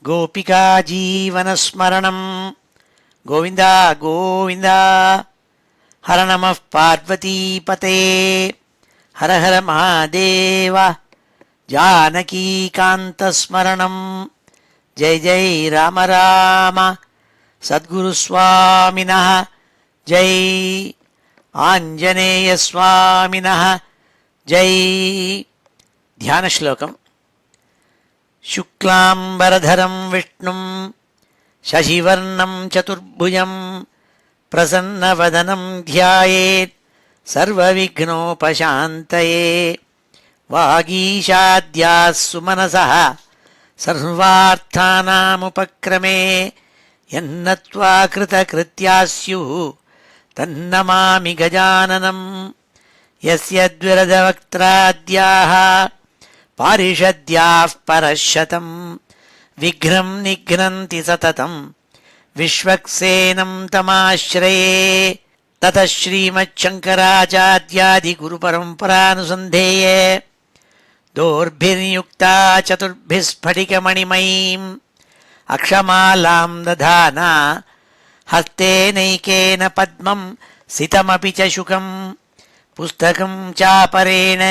गोपिका जीवनस्मरणं गोविन्द गोविन्द। हर नमः पार्वतीपते हर हर महादेव। जानकीकान्तस्मरणं जय जय राम राम। सद्गुरुस्वामिनः जय, आञ्जनेयस्वामिनः जय। ध्यानश्लोकम्। शुक्लाम्बरधरं विष्णुं शशिवर्णं चतुर्भुजं प्रसन्नवदनं ध्यायेत् सर्वविघ्नोपशान्तये। वागीशाद्याः सुमनसः सर्वार्थानामुपक्रमे यन्नत्वा कृतकृत्याः स्युः तन्नमामि गजाननं। यस्य द्विरदवक्त्राद्याः पारिषद्याः परशतं विघ्नं निघ्नन्ति सततं विश्वक्सेनं तमाश्रये। ततः श्रीमच्छङ्कराचार्यादिगुरुपरम्परानुसन्धेये दोर्भिर्युक्ता चतुर्भिः स्फटिकमणिमयीम् अक्षमालां दधाना हस्तेनैकेन पद्मं सितमपि च शुकं पुस्तकं चापरेण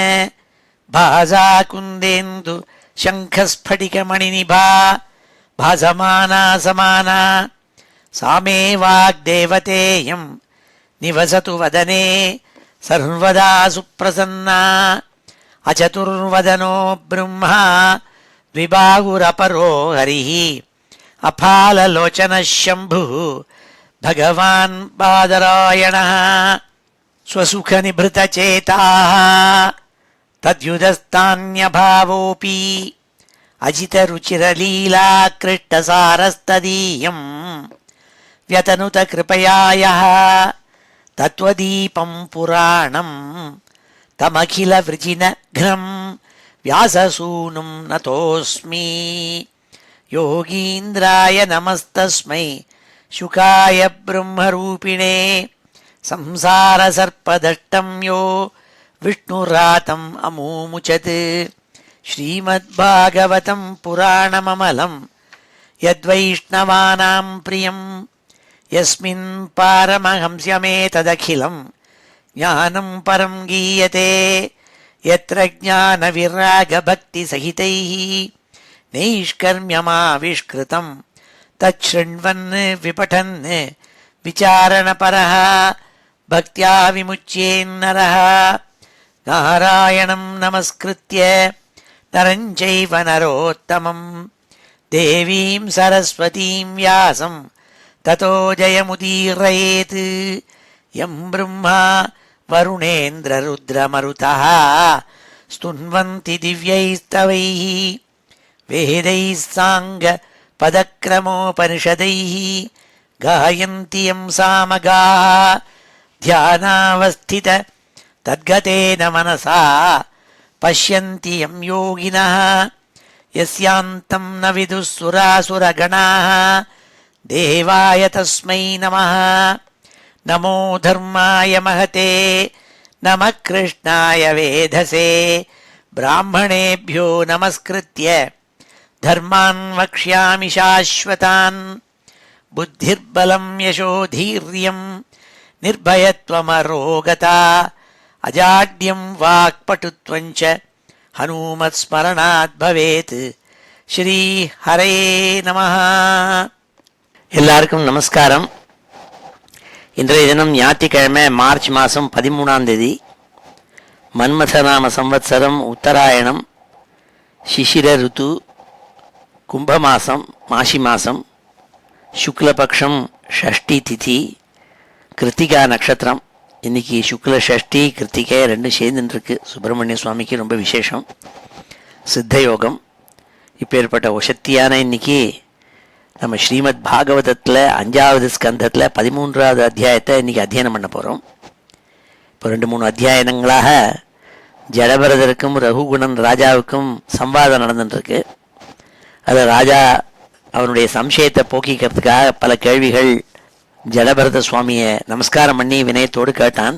भासा कुन्देन्दु शङ्खस्फटिकमणिनिभा भासमाना समाना। सा मे वाग्देवतेयं निवसतु वदने सर्वदा सुप्रसन्ना। अचतुर्वदनो ब्रह्मा द्विबाहुरपरो हरिः अफाललोचनः शम्भुः भगवान् बादरायणः। स्वसुखनिभृतचेताः तद्युदस्तान्यभावोऽपि अजितरुचिरलीलाकृष्टसारस्तदीयं व्यतनुतकृपया यः तत्त्वदीपं पुराणं तमखिलवृजिनघ्नं व्याससूनुं नतोऽस्मि। योगीन्द्राय नमस्तस्मै शुकाय ब्रह्मरूपिणे संसारसर्पदष्टं यो विष्णुरातम् अमूमुचत्। श्रीमद्भागवतं पुराणममलं यद्वैष्णवानां प्रियं यस्मिन् पारमहंस्यमेतदखिलं ज्ञानं परं गीयते। यत्र ज्ञानविरागभक्तिसहितैः नैष्कर्म्यमाविष्कृतं तच्छृण्वन् विपठन् विचारणपरः भक्त्या विमुच्येन्नरः। नारायणं नमस्कृत्य नरं चैव नरोत्तमं देवीं सरस्वतीं व्यासं ततो जयमुदीरयेत्। यं ब्रह्मा वरुणेन्द्ररुद्रमरुतः स्तुन्वन्ति दिव्यैस्तवैः वेदैः साङ्गपदक्रमोपनिषदैः गायन्ति यं सामगाः ध्यानावस्थित तद्गतेन मनसा पश्यन्ति यं योगिनः। यस्यान्तं न विदुः सुरासुरगणाः देवाय तस्मै नमः। नमो धर्माय महते नमः कृष्णाय वेधसे ब्राह्मणेभ्यो नमस्कृत्य धर्मान् वक्ष्यामि शाश्वतान्। बुद्धिर्बलं यशोधीर्यं निर्भयत्वमरोगता अजाड्यं वाक्पटुत्वं च हनुमत्स्मरणात् भवेत्। श्री हरे நமः. எல்லாருக்கும் நமஸ்காரம். இன்றைய தினம் ஞாயிற்றுக்கிழமை மார்ச் மாதம் 13ஆம் தேதி மன்மதநாம சம்வத்சரம் உத்தராயணம் சிசிர ருத்து கும்பமாசம் மாசி மாதம் சுக்லபக்ஷம் ஷஷ்டி திதி கிருத்திகா நட்சத்திரம். இன்றைக்கி சுக்ல ஷஷ்டி கிருத்திகை ரெண்டும் சேர்ந்துருக்கு. சுப்பிரமணிய சுவாமிக்கு ரொம்ப விசேஷம், சித்த யோகம். இப்போ ஏற்பட்ட ஒசத்தியான இன்றைக்கி நம்ம ஸ்ரீமத் பாகவதத்தில் 5வது ஸ்கந்தத்தில் 13வது அத்தியாயத்தை இன்றைக்கி அத்தியனம் பண்ண போகிறோம். இப்போ 2-3 அத்தியாயங்களாக ஜடபரதருக்கும் ரகுகுணன் ராஜாவுக்கும் சம்வாதம் நடந்துட்டுருக்கு. அதில் ராஜா அவனுடைய சம்சயத்தை போக்கிக்கிறதுக்காக பல கேள்விகள் ஜடபரத சுவாமியை நமஸ்காரம் பண்ணி வினயத்தோடு கேட்டான்.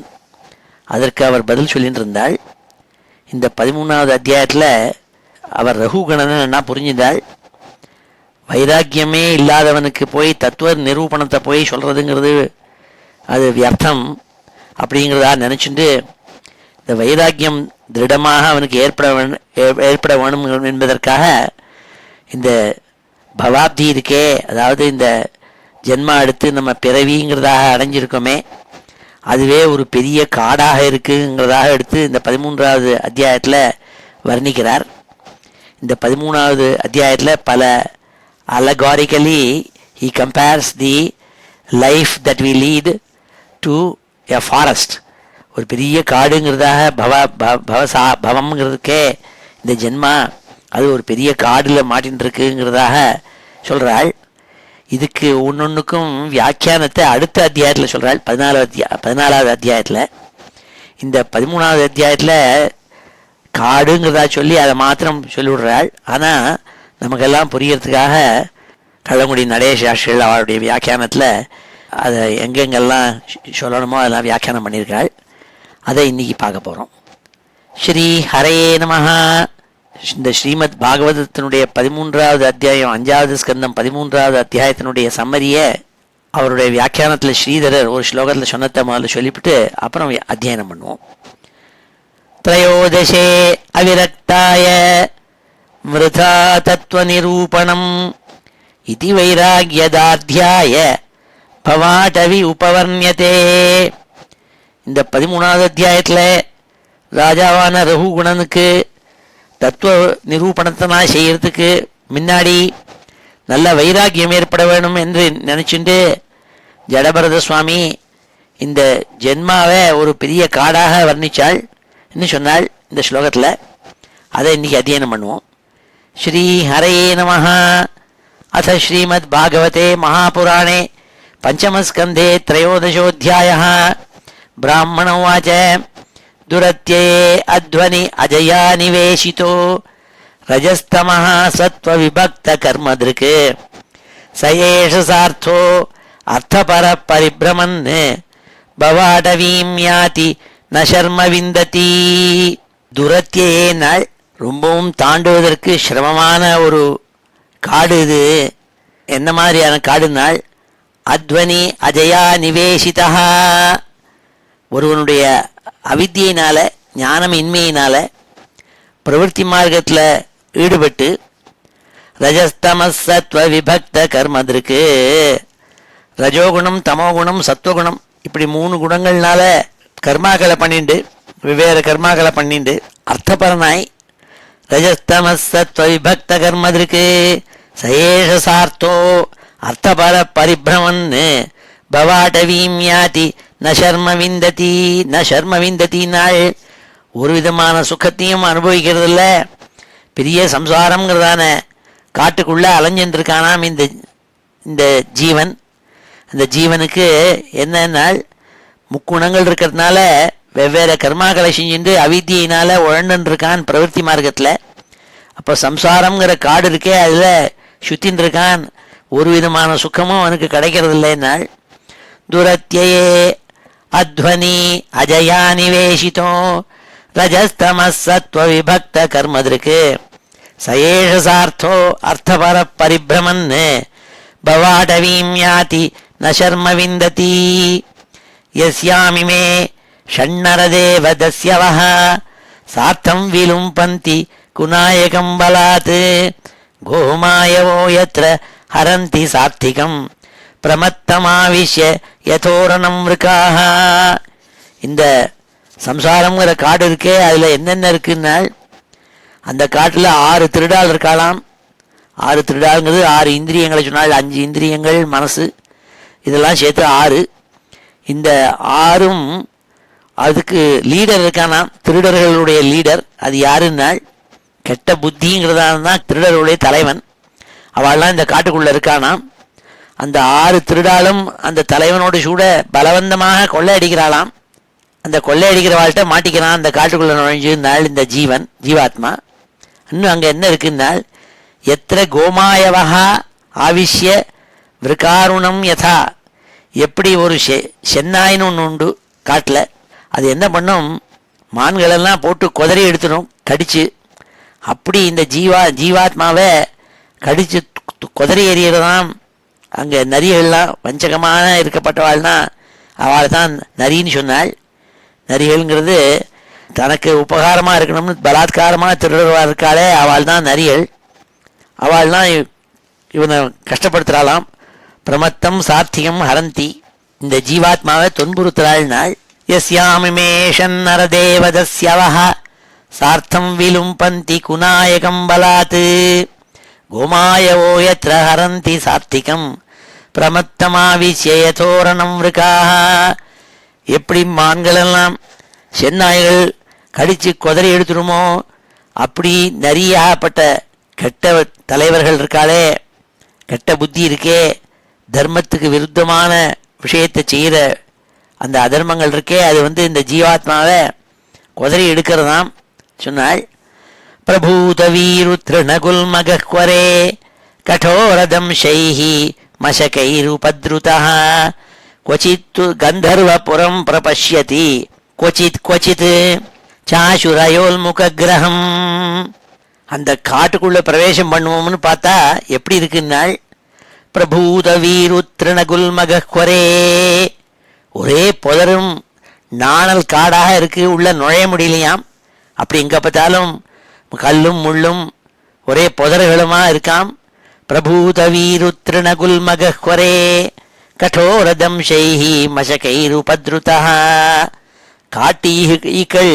அதற்கு அவர் பதில் சொல்லிட்டு இருந்தாள். இந்த 13வது அத்தியாயத்தில் அவர் ரகுகணன் என்ன புரிஞ்சின்றாள். வைராக்கியமே இல்லாதவனுக்கு போய் தத்துவ நிரூபணத்தை போய் சொல்கிறதுங்கிறது அது வியர்த்தம் அப்படிங்கிறதா நினச்சிட்டு இந்த வைராக்கியம் திருடமாக அவனுக்கு ஏற்பட வேணும் என்பதற்காக இந்த பவாப்தி இருக்கே, அதாவது இந்த ஜென்மா எடுத்து நம்ம பிறவிங்கிறதாக அடைஞ்சிருக்கோமே, அதுவே ஒரு பெரிய காடாக இருக்குங்கிறதாக எடுத்து இந்த 13வது அத்தியாயத்தில் வர்ணிக்கிறார். இந்த 13வது அத்தியாயத்தில் பல allegorically he compares the life that we lead to a forest. ஒரு பெரிய காடுங்கிறதாக பவம்ங்கிறதுக்கே இந்த ஜென்மா அது ஒரு பெரிய காடில் மாட்டின்னு இருக்குங்கிறதாக சொல்கிறாள். இதுக்கு ஒன்னொன்றுக்கும் வியாக்கியானத்தை அடுத்த அத்தியாயத்தில் சொல்கிறாள். 14வது அத்தியாயத்தில். இந்த 13வது அத்தியாயத்தில் காடுங்கிறதா சொல்லி அதை மாத்திரம் சொல்லிவிடுறாள். ஆனால் நமக்கெல்லாம் புரியறதுக்காக கள்ளங்குடி நடேச சாஸ்திரிகள் அவருடைய வியாக்கியானத்தில் அதை எங்கெங்கெல்லாம் சொல்லணுமோ அதெல்லாம் வியாக்கியானம் பண்ணியிருக்காள். அதை இன்னைக்கு பார்க்க போகிறோம். ஸ்ரீ ஹரே நமஹா. இந்த ஸ்ரீமத் பாகவதத்தினுடைய 13வது அத்தியாயம் 5வது ஸ்கந்தம் 13வது அத்தியாயத்தினுடைய சம்மரியை அவருடைய வியாக்கியானத்தில் ஸ்ரீதரர் ஒரு ஸ்லோகத்தில் சொன்னத்தை முதல்ல சொல்லிவிட்டு அப்புறம் அத்தியாயனம் பண்ணுவோம். த்ரயோதசே அவிரக்தாய மிருதா தத்துவ நிரூபணம் இதி வைராக்யதாத்யாய பவாடவி உபவர்ணியதே. இந்த 13வது அத்தியாயத்தில் ராஜாவான ரகுகுணனுக்கு தத்துவ நிரூபணத்தை நான் செய்யறதுக்கு முன்னாடி நல்ல வைராக்கியம் ஏற்பட வேணும் என்று நினச்சிட்டு ஜடபரத சுவாமி இந்த ஜென்மாவை ஒரு பெரிய காடாக வர்ணித்தாள் என்று சொன்னாள் இந்த ஸ்லோகத்தில். அதை இன்னைக்கு அத்தியனம் பண்ணுவோம். ஸ்ரீ ஹரே நமஹா. அத ஸ்ரீமத் பாகவதே மகாபுராணே பஞ்சமஸ்கந்தே த்ரயோதசோऽध्यायः. பிராமண உவாச்ச துரத்யே அத்வனி அஜயா நிவேசிதோ ரஜஸ்தமஹ சத்வ விபக்த கர்மத்ருக் சயேஷ சார்த்தோ அர்த்தபர பரிப்ரமன் பவாடவீம் யாதி ந சர்ம விந்ததி. துரத்யே நாள் ரொம்பவும் தாண்டுவதற்கு சிரமமான ஒரு காடு. இது என்ன மாதிரியான காடுனால் அத்வனி அஜயா நிவேசிதா. ஒருவனுடைய அவித்தியினால ஞானம் இன்மையினால பிரவೃತ್ತಿ மார்க்கத்தில் ஈடுபட்டு ரஜஸ்தமஸ் சத்வ விபக்த கர்மத்ருக்கு ரஜோகுணம் தமோகுணம் சத்வகுணம் இப்படி 3 குணங்கள்னால கர்மாக்களை பண்ணிண்டு வெவ்வேறு கர்மாக்களை பண்ணிண்டு அர்த்தபரனாய் ரஜஸ்தமஸ் சத்வ விபக்த கர்மத்ருக்கு சயேஷ சார்த்தோ அர்த்தபர பரிப்ரமன் பவாடவீம் யாதி ந சர்ம விந்ததி. ந சர்ம விந்ததி நாள் ஒரு விதமான சுகத்தையும் அனுபவிக்கிறதில்ல. பெரிய சம்சாரம்ங்கிறதான காட்டுக்குள்ளே அலைஞ்சிருக்கானாம் இந்த ஜீவன். அந்த ஜீவனுக்கு என்னன்னால் முக்குணங்கள் இருக்கிறதுனால வெவ்வேறு கர்மாக்களை செஞ்சுட்டு அவித்தியினால் உழண்டுன்னு இருக்கான் பிரவೃತ್ತಿ மார்க்கத்தில். அப்போ சம்சாரம்ங்கிற காடு இருக்கே அதில் சுத்தின்னு இருக்கான். ஒரு விதமான சுகமும் அவனுக்கு கிடைக்கிறதில்லைன்னாள். துரத்யே அத்வனி அஜயா நிவேசிதோ ரஜஸ்தமஸ் சத்வ விபக்த கர்மத்ருக்கு சயேஷ சார்த்தோ அர்த்தபர பரிப்ரமன் பவாடவீம் யாதி ந சர்ம விந்ததி. யஸ்யாமிமே ஷண்ணரதேவ தஸ்யவஹ சார்த்தம் விலும்பந்தி குநாயகம் பலாத் கோமாயவோ யத்ர ஹரந்தி சாத்விகம் பிரமத்தமாவிஷ்ய யதோரணம் மிருகாஹ. இந்த சம்சாரம்ங்கிற காடு இருக்கே அதில் என்னென்ன இருக்குன்னால் அந்த காட்டில் 6 திருடால் இருக்காளாம். 6 திருடாளுங்கிறது 6 இந்திரியங்களை சொன்னால் 5 இந்திரியங்கள் மனசு இதெல்லாம் சேர்த்து 6. இந்த 6ம் அதுக்கு லீடர் இருக்கானாம். திருடர்களுடைய லீடர் அது யாருன்னால் கெட்ட புத்திங்கிறதான தான் திருடர்களுடைய தலைவன். அவள்லாம் இந்த காட்டுக்குள்ளே இருக்கானாம். அந்த 6 திருடாலும் அந்த தலைவனோடு சூட பலவந்தமாக கொள்ளையடிக்கிறாளாம். அந்த கொள்ளையடிக்கிறவாள்கிட்ட மாட்டிக்கிறான் அந்த காட்டுக்குள்ளே நுழைஞ்சுனால் இந்த ஜீவாத்மா. இன்னும் அங்கே என்ன இருக்குன்னால் எத்திர கோமாயவகா ஆவிஷ்ய விருக்காருணம் யதா. எப்படி ஒரு சென்னாயின்னு ஒன்று உண்டு காட்டில். அது என்ன பண்ணும், மான்களெல்லாம் போட்டு குதறி எடுத்துடும் கடிச்சு. அப்படி இந்த ஜீவாத்மாவை கடிச்சு குதிரை எறிகிறதாம். அங்கே நரிகள்லாம் வஞ்சகமான இருக்கப்பட்டவாள்னா அவள் தான் நரின்னு சொன்னாள். நரிகள்ங்கிறது தனக்கு உபகாரமாக இருக்கணும்னு பலாத்காரமாக திருடுவா இருக்காளே, அவள் தான் நரிகள். அவள்லாம் இவனை கஷ்டப்படுத்துகிறாளாம். பிரமத்தம் சார்த்திகம் ஹரந்தி, இந்த ஜீவாத்மாவை துன்புறுத்துறாள் நாள். யஸ்யாமிமேஷன் நரதேவதஸ்யவஹ சார்த்தம் விலும்பந்தி குநாயகம் பலாத் கோமாயவோ யத்ர ஹரந்தி சார்த்திகம் பிரமத்தமாவிச்சேயதோரணம் விருக்காக. எப்படி மான்களெல்லாம் செந்நாய்கள் கடித்து குதிரை எடுத்துருமோ அப்படி நிறையப்பட்ட கெட்ட தலைவர்கள் இருக்காளே, கெட்ட புத்தி இருக்கே, தர்மத்துக்கு விருத்தமான விஷயத்தை செய்கிற அந்த அதர்மங்கள் இருக்கே, அது இந்த ஜீவாத்மாவை குதிரை எடுக்கிறதாம் சொன்னாள். பிரபூத வீருத்ருணகுல்மகக்வரே கடோரதம்சைஹி மசகைருபத்ருதः क्वचित् गन्धर्वपुरं प्रपश्यति क्वचित् சாசுரயோல்முகிரகம். அந்த காட்டுக்குள்ள பிரவேசம் பண்ணுவோம்னு பார்த்தா எப்படி இருக்குன்னாள். பிரபூத வீருத்ருணகுல்மகக்வரே, ஒரே புதரும் நாணல் காடாக இருக்கு, உள்ள நுழைய முடியலையாம். அப்படி எங்க பார்த்தாலும் கல்லும் முள்ளும் ஒரே புதர்களுமா இருக்காம். பிரபூத வீருத்ருணகுல்மகக்வரே கடோரதம்சைஹி மசகைருபத்ருதः. காட்டு ஈக்கள்,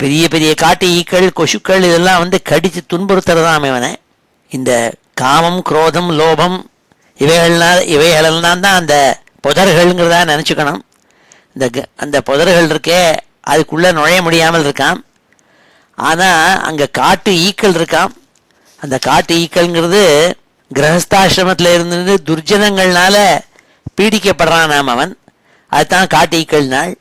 பெரிய பெரிய காட்டு ஈக்கள், கொசுக்கள் இதெல்லாம் கடித்து துன்புறுத்துறதாம் இவனை. இந்த காமம் குரோதம் லோபம் இவைகளெல்லாம் தான் அந்த புதர்கள்ங்கிறதா நினச்சிக்கணும். அந்த புதர்கள் இருக்கே அதுக்குள்ளே நுழைய முடியாமல் இருக்கான். ஆனால் அங்கே காட்டு ஈக்கள் இருக்கான். அந்த காட்டு ஈக்கள்ங்கிறது கிரகஸ்தாசிரமத்தில் இருந்து துர்ஜனங்கள்னால பீடிக்கப்படுறான் நாம் அவன். அதுதான் காட்டு ஈக்கள் நாள்.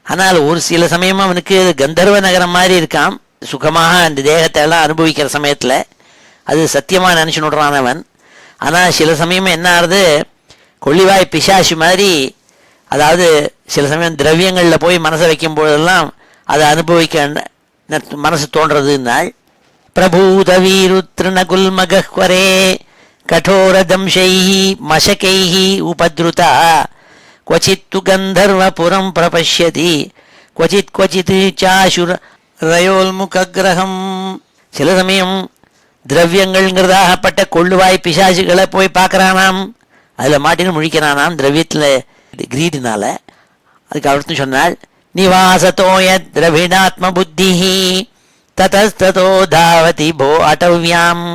ஆனால் ஒரு சில சமயம் அவனுக்கு கந்தர்வ நகரம் மாதிரி இருக்கான், சுகமாக அந்த தேகத்தை எல்லாம் அனுபவிக்கிற சமயத்தில் அது சத்தியமாக நினச்சி விடுறான் அவன். ஆனால் சில சமயம் என்ன ஆகுது, கொள்ளிவாய் பிசாசு மாதிரி, அதாவது சில சமயம் திரவியங்களில் போய் மனசை வைக்கும் போதெல்லாம் அதை அனுபவிக்க மனசு தோன்றதுன்னாள். பிரபூத வீருத்ருணகுல்மகக்வரே கடோரதம்சைஹி மசகைஹி உபத்ருதா क्वचित् गन्धर्वपुरं प्रपश्यति क्वचित् சாசுரயோல்முகிரகம். சில சமயம் திரவியங்கள்ங்கிறதாகப்பட்ட கொள்ளுவாய் பிசாசுகளை போய் பார்க்குறானாம், அதில் மாட்டின்னு முழிக்கிறானாம் திரவியத்தில் கிரீடினால. அதுக்கு அடுத்து சொன்னால் நிவாசத்தோய திரவிணாத்ம புத்தி ததஸ்ததோ தாவதி போ அடவ்யாம்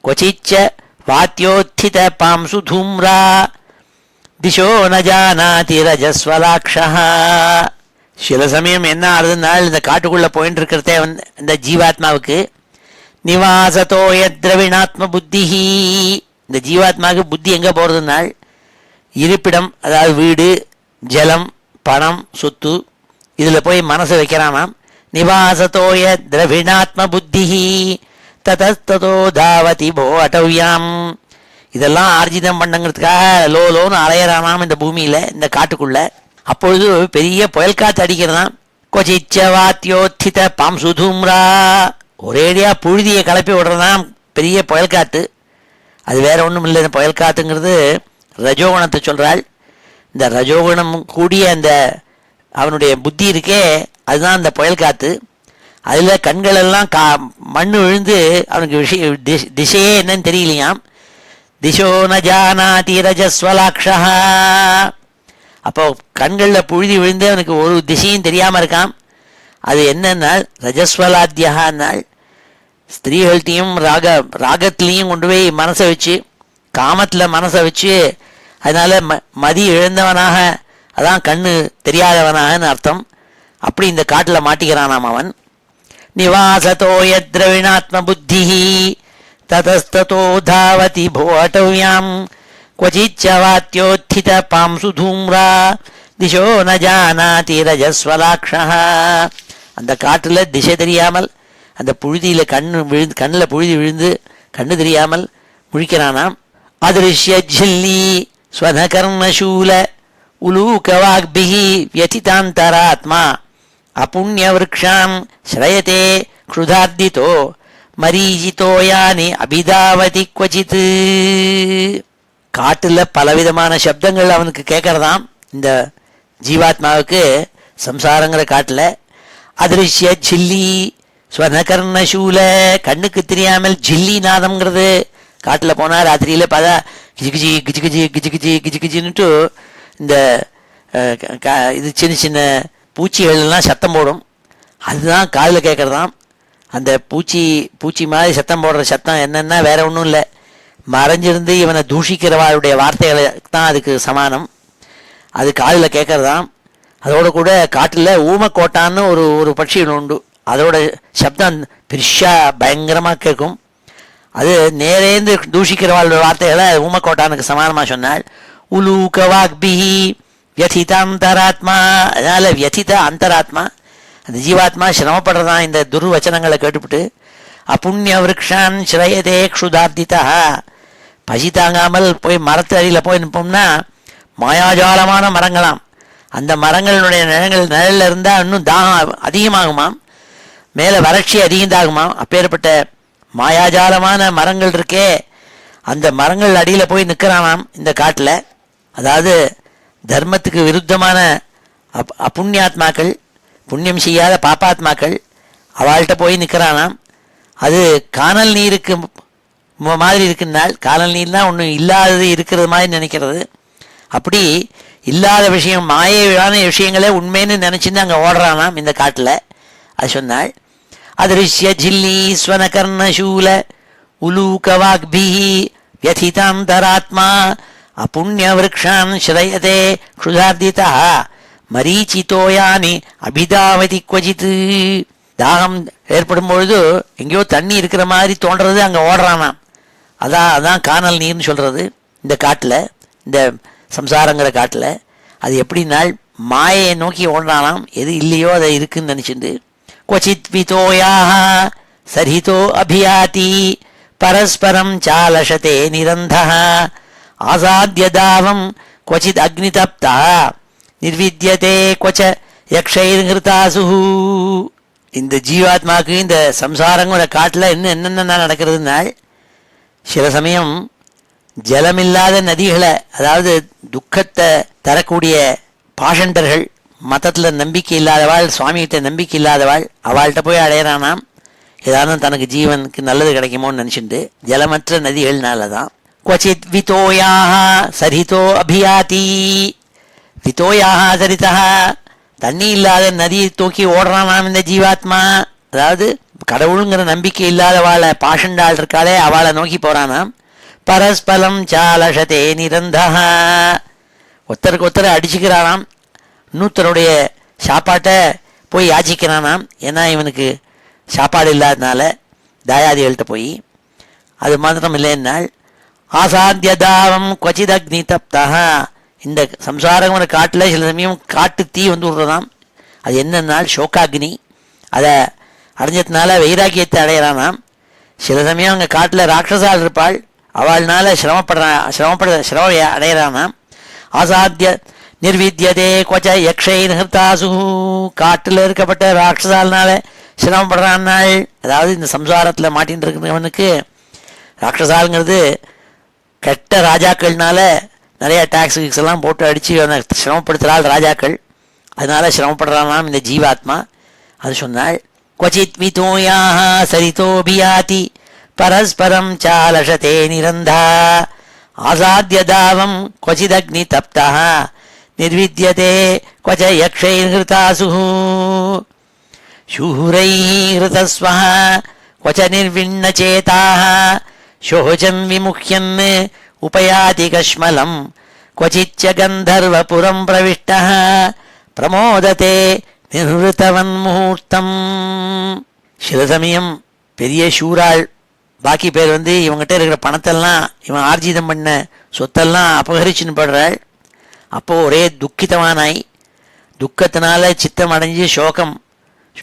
क्वचिच्च வாத்யோத்தித பாம்சு தூம்ரா திசோ ந ஜானாதி ரஜஸ்வலாக்ஷா. சில சமயம் என்ன ஆகுதுனால் இந்த காட்டுக்குள்ளே போயின்னு இருக்கிறதே இந்த ஜீவாத்மாவுக்கு நிவாசத்தோய திரவிணாத்ம புத்தி, இந்த ஜீவாத்மாவுக்கு புத்தி எங்கே போகிறதுனால் இருப்பிடம், அதாவது வீடு ஜலம் பணம் சொத்து, இதில் போய் மனசை வைக்கிறானாம். நிவாசத்தோய திரவிணாத்ம புத்தி ததஸ்ததோ தாவதி போ அடவ்யாம். இதெல்லாம் ஆர்ஜிதம் பண்ணுங்கிறதுக்காக லோன்னு அலையறானாம் இந்த பூமியில், இந்த காட்டுக்குள்ள. அப்பொழுது பெரிய புயல் காற்று அடிக்கிறதாம். கொச்சிச்ச வாத்தியோத்தித பாம்சு தூம்ரா, ஒரேடியா புழுதியை கிளப்பி விடுறதாம் பெரிய புயல் காற்று. அது வேற ஒன்றும் இல்லை, இந்த புயல் காற்றுங்கிறது ரஜோகுணத்தை சொல்கிறாள். இந்த ரஜோகுணம் கூடிய அந்த அவனுடைய புத்தி இருக்கே அதுதான் இந்த புயல் காற்று. அதில் கண்களெல்லாம் மண் விழுந்து அவனுக்கு திசையே என்னன்னு தெரியலையாம். திசோ ந ஜானாதி ரஜஸ்வலாக்ஷா. அப்போ கண்களில் புழுதி விழுந்து அவனுக்கு ஒரு திசையும் தெரியாமல் இருக்கான். அது என்னன்னா ரஜஸ்வலாத்தியகானால் ஸ்திரீகள்கிட்டையும் ராகத்திலையும் கொண்டு போய் மனசை வச்சு, காமத்தில் மனசை வச்சு, அதனால மதி இழந்தவனாக, அதான் கண்ணு தெரியாதவனாகன்னு அர்த்தம். அப்படி இந்த காட்டில் மாட்டிக்கிறானாம் அவன். நிவாசத்தோய திரவிணாத்ம புத்தி ததஸ்ததோ தாவதி போ அடவ்யாம் क्वचिच्च वात्योत्थित पांसु धूम्रा திசோ ந ஜானாதி ரஜஸ்வலாக்ஷா. அந்த காட்டில் திசை தெரியாமல் அந்த புழுதியில் கண்ணில் புழுதி விழுந்து கண்ணு தெரியாமல் முழிக்கிறானாம். அதிருஷ்ய ஜில்லி ஸ்வனகர்ணசூல உலூகவாக்பிஹி வியதிதாந்தராத்மா அபுண்ய விருக்ஷாம் ஸ்ரயதே க்ஷுதார்திதோ மரீஜிதோயானி அபிதாவதி குவச்சித். காட்டுல பலவிதமான சப்தங்கள் அவனுக்கு கேட்கறதாம் இந்த ஜீவாத்மாவுக்கு. சம்சாரங்கிற காட்டுல அதிருஷ்ய ஜில்லி ஸ்வர்ணகர்ண சூல, கண்ணுக்கு தெரியாமல் ஜில்லி நாதம்ங்கிறது. காட்டுல போனா ராத்திரியில பார்த்தா கிஜி கிஜி கிஜி கிஜி கிஜி கிஜி கிஜி கிஜின்னுட்டு இந்த இது சின்ன சின்ன பூச்சிகள் எல்லாம் சத்தம் போடும். அதுதான் காதில் கேட்கறதாம். அந்த பூச்சி மாதிரி சத்தம் போடுற சத்தம் என்னன்னா வேற ஒன்றும் இல்லை, மறைஞ்சிருந்து இவனை தூஷிக்கிறவாளுடைய வார்த்தைகளை தான் அதுக்கு சமானம். அது காதில் கேட்கறதாம். அதோட கூட காட்டில் ஊமக்கோட்டான்னு ஒரு பட்சி உண்டு. அதோட சப்தம் பெருசா பயங்கரமாக கேட்கும். அது நேரேந்து தூஷிக்கிறவாளோட வார்த்தைகளை ஊமக்கோட்டானுக்கு சமானமாக சொன்னாள். உலூக வாக்பிஹி வியதித அந்தராத்மா. அதனால வியதித அந்தராத்மா, அந்த ஜீவாத்மா சிரமப்படுறதான் இந்த துர்வச்சனங்களை கேட்டுவிட்டு. அப்புண்ணிய விரக்ஷான் ஸ்ரயதே க்ஷுதார்த்திதா. பசி தாங்காமல் போய் மரத்து அடியில் போய் நிற்போம்னா மாயாஜாலமான மரங்களாம். அந்த மரங்களுடைய நிழலில் இருந்தால் இன்னும் தாகம் அதிகமாகுமாம், மேலே வறட்சி அதிகந்தாகுமாம். அப்பேற்பட்ட மாயாஜாலமான மரங்கள் இருக்கே, அந்த மரங்கள் அடியில் போய் நிற்கிறானாம் இந்த காட்டில். அதாவது தர்மத்துக்கு விருத்தமான அப்புண்ணியாத்மாக்கள், புண்ணியம் செய்யாத பாப்பாத்மாக்கள், அவள்கிட்ட போய் நிற்கிறானாம். அது காணல் நீருக்கு மாதிரி இருக்குன்னால், காணல் நீர்லாம் ஒன்றும் இல்லாதது இருக்கிறது மாதிரி நினைக்கிறது. அப்படி இல்லாத விஷயம், மாயையான விஷயங்களே உண்மைன்னு நினச்சின்னு அங்கே ஓடுறானாம் இந்த காட்டில். அது சொன்னாள். அதிருஷ்ய ஜில்லி ஸ்வனகர்ணசூல உலூக வாக்பிஹி வியதிதாந்தராத்மா அப்புண்ணிய விரக்ஷான் ஸ்ரயதே க்ஷுதார்த்திதா மரீச்சிதோயானி அபிதாவதி குவச்சித். தாகம் ஏற்படும் பொழுது எங்கேயோ தண்ணி இருக்கிற மாதிரி தோன்றது, அங்கே ஓடுறானாம். அதான் காணல் நீர்னு சொல்கிறது இந்த காட்டில், இந்த சம்சாரங்கிற காட்டில். அது எப்படினால் மாயை நோக்கி ஓடுறானாம், எது இல்லையோ அதை இருக்குன்னு நினச்சிட்டு. क्वचित् वितोयाः सरितो अभियाति परस्परं चालशते निरन्धः आसाद्य दावं क्वचित् अग्नितप्तः निर्विद्यते क्वच यक्षैर्हृतासुः. இந்த ஜீவாத்மாவுக்கு இந்த சம்சாரங்கிற காட்டில் என்னென்ன நடக்கிறதுனால், சில சமயம் ஜலமில்லாத நதிகளை, அதாவது துக்கத்தை தரக்கூடிய பாஷண்டர்கள், மதத்தில் நம்பிக்கை இல்லாதவாள், சுவாமிகிட்ட நம்பிக்கை இல்லாதவாள், அவள்கிட்ட போய் அடையிறானாம். ஏதாவது தனக்கு ஜீவனுக்கு நல்லது கிடைக்குமோன்னு நினச்சிட்டு. ஜலமற்ற நதிகள்னால தான். क्वचित् वितोयाः சரிதோ அபியாதி. விதோயாக சரிதா, தண்ணி இல்லாத நதியை தூக்கி ஓடுறானாம் இந்த ஜீவாத்மா. அதாவது கடவுளுங்கிற நம்பிக்கை இல்லாதவாளை, பாஷண்டாள் இருக்காளே, அவளை நோக்கி போறானாம். பரஸ்பரம் சாலஷதே நிரந்தா, ஒருத்தருக்கு ஒருத்தர் அடிச்சுக்கிறானாம். இன்னொருத்தருடைய சாப்பாட்டை போய் யாச்சிக்கிறானாம். ஏன்னா இவனுக்கு சாப்பாடு இல்லாதனால தாயாதிகள்கிட்ட போய். அது மாத்திரம் இல்லைன்னால் ஆசாத்திய தாவம் கொச்சித் அக்னி தப்தா. இந்த சம்சாரங்கிற காட்டில் சில சமயம் காட்டு தீ வந்து விடுறதாம். அது என்னன்னால் சோகாக்னி. அதை அடைஞ்சதுனால வைராக்கியத்தை அடையிறானாம். சில சமயம் அங்கே காட்டில் ராட்சசால் இருப்பாள், அவள்னால சிரம அடையிறானாம். ஆசாத்திய நிர்வித்யதே கொச்ச யக்ஷை நிகர்த்தாசு. காட்டில் இருக்கப்பட்ட ராட்சசால்னால சிரமப்படுறான்னாள். அதாவது இந்த சம்சாரத்தில் மாட்டின்னு இருக்கிறவனுக்கு ராட்சசாலுங்கிறது கெட்ட ராஜாக்கள்னால நிறைய டாக்ஸ் கிக்ஸ் எல்லாம் போட்டு அடித்து அவனை சிரமப்படுத்துகிறாள் ராஜாக்கள். அதனால சிரமப்படுறானாம் இந்த ஜீவாத்மா. அது சொன்னாள். क्वचित् वितोयाः सरितोऽभियाति परस्परं चालशते निरन्धा आसाद्य दावं क्वचिदग्नितप्तः निर्विद्यते क्वच यक्षैर्हृतासुः शूरैः हृतस्वः क्वच निर्विण्णचेताः शोचं विमुह्यन् उपयाति कश्मलं क्वचिच्च गन्धर्वपुरं प्रविष्टः प्रमोदते நிர்வத்தவன் முகூர்த்தம். சில சமயம் பெரிய ஷூராள், பாக்கி பேர் வந்து இவங்ககிட்ட இருக்கிற பணத்தெல்லாம், இவன் ஆர்ஜிதம் பண்ண சொத்தெல்லாம் அபகரிச்சுன்னு படுறாள். அப்போது ஒரே துக்கிதமானாய், துக்கத்தினால சித்தம் அடைஞ்சு சோகம்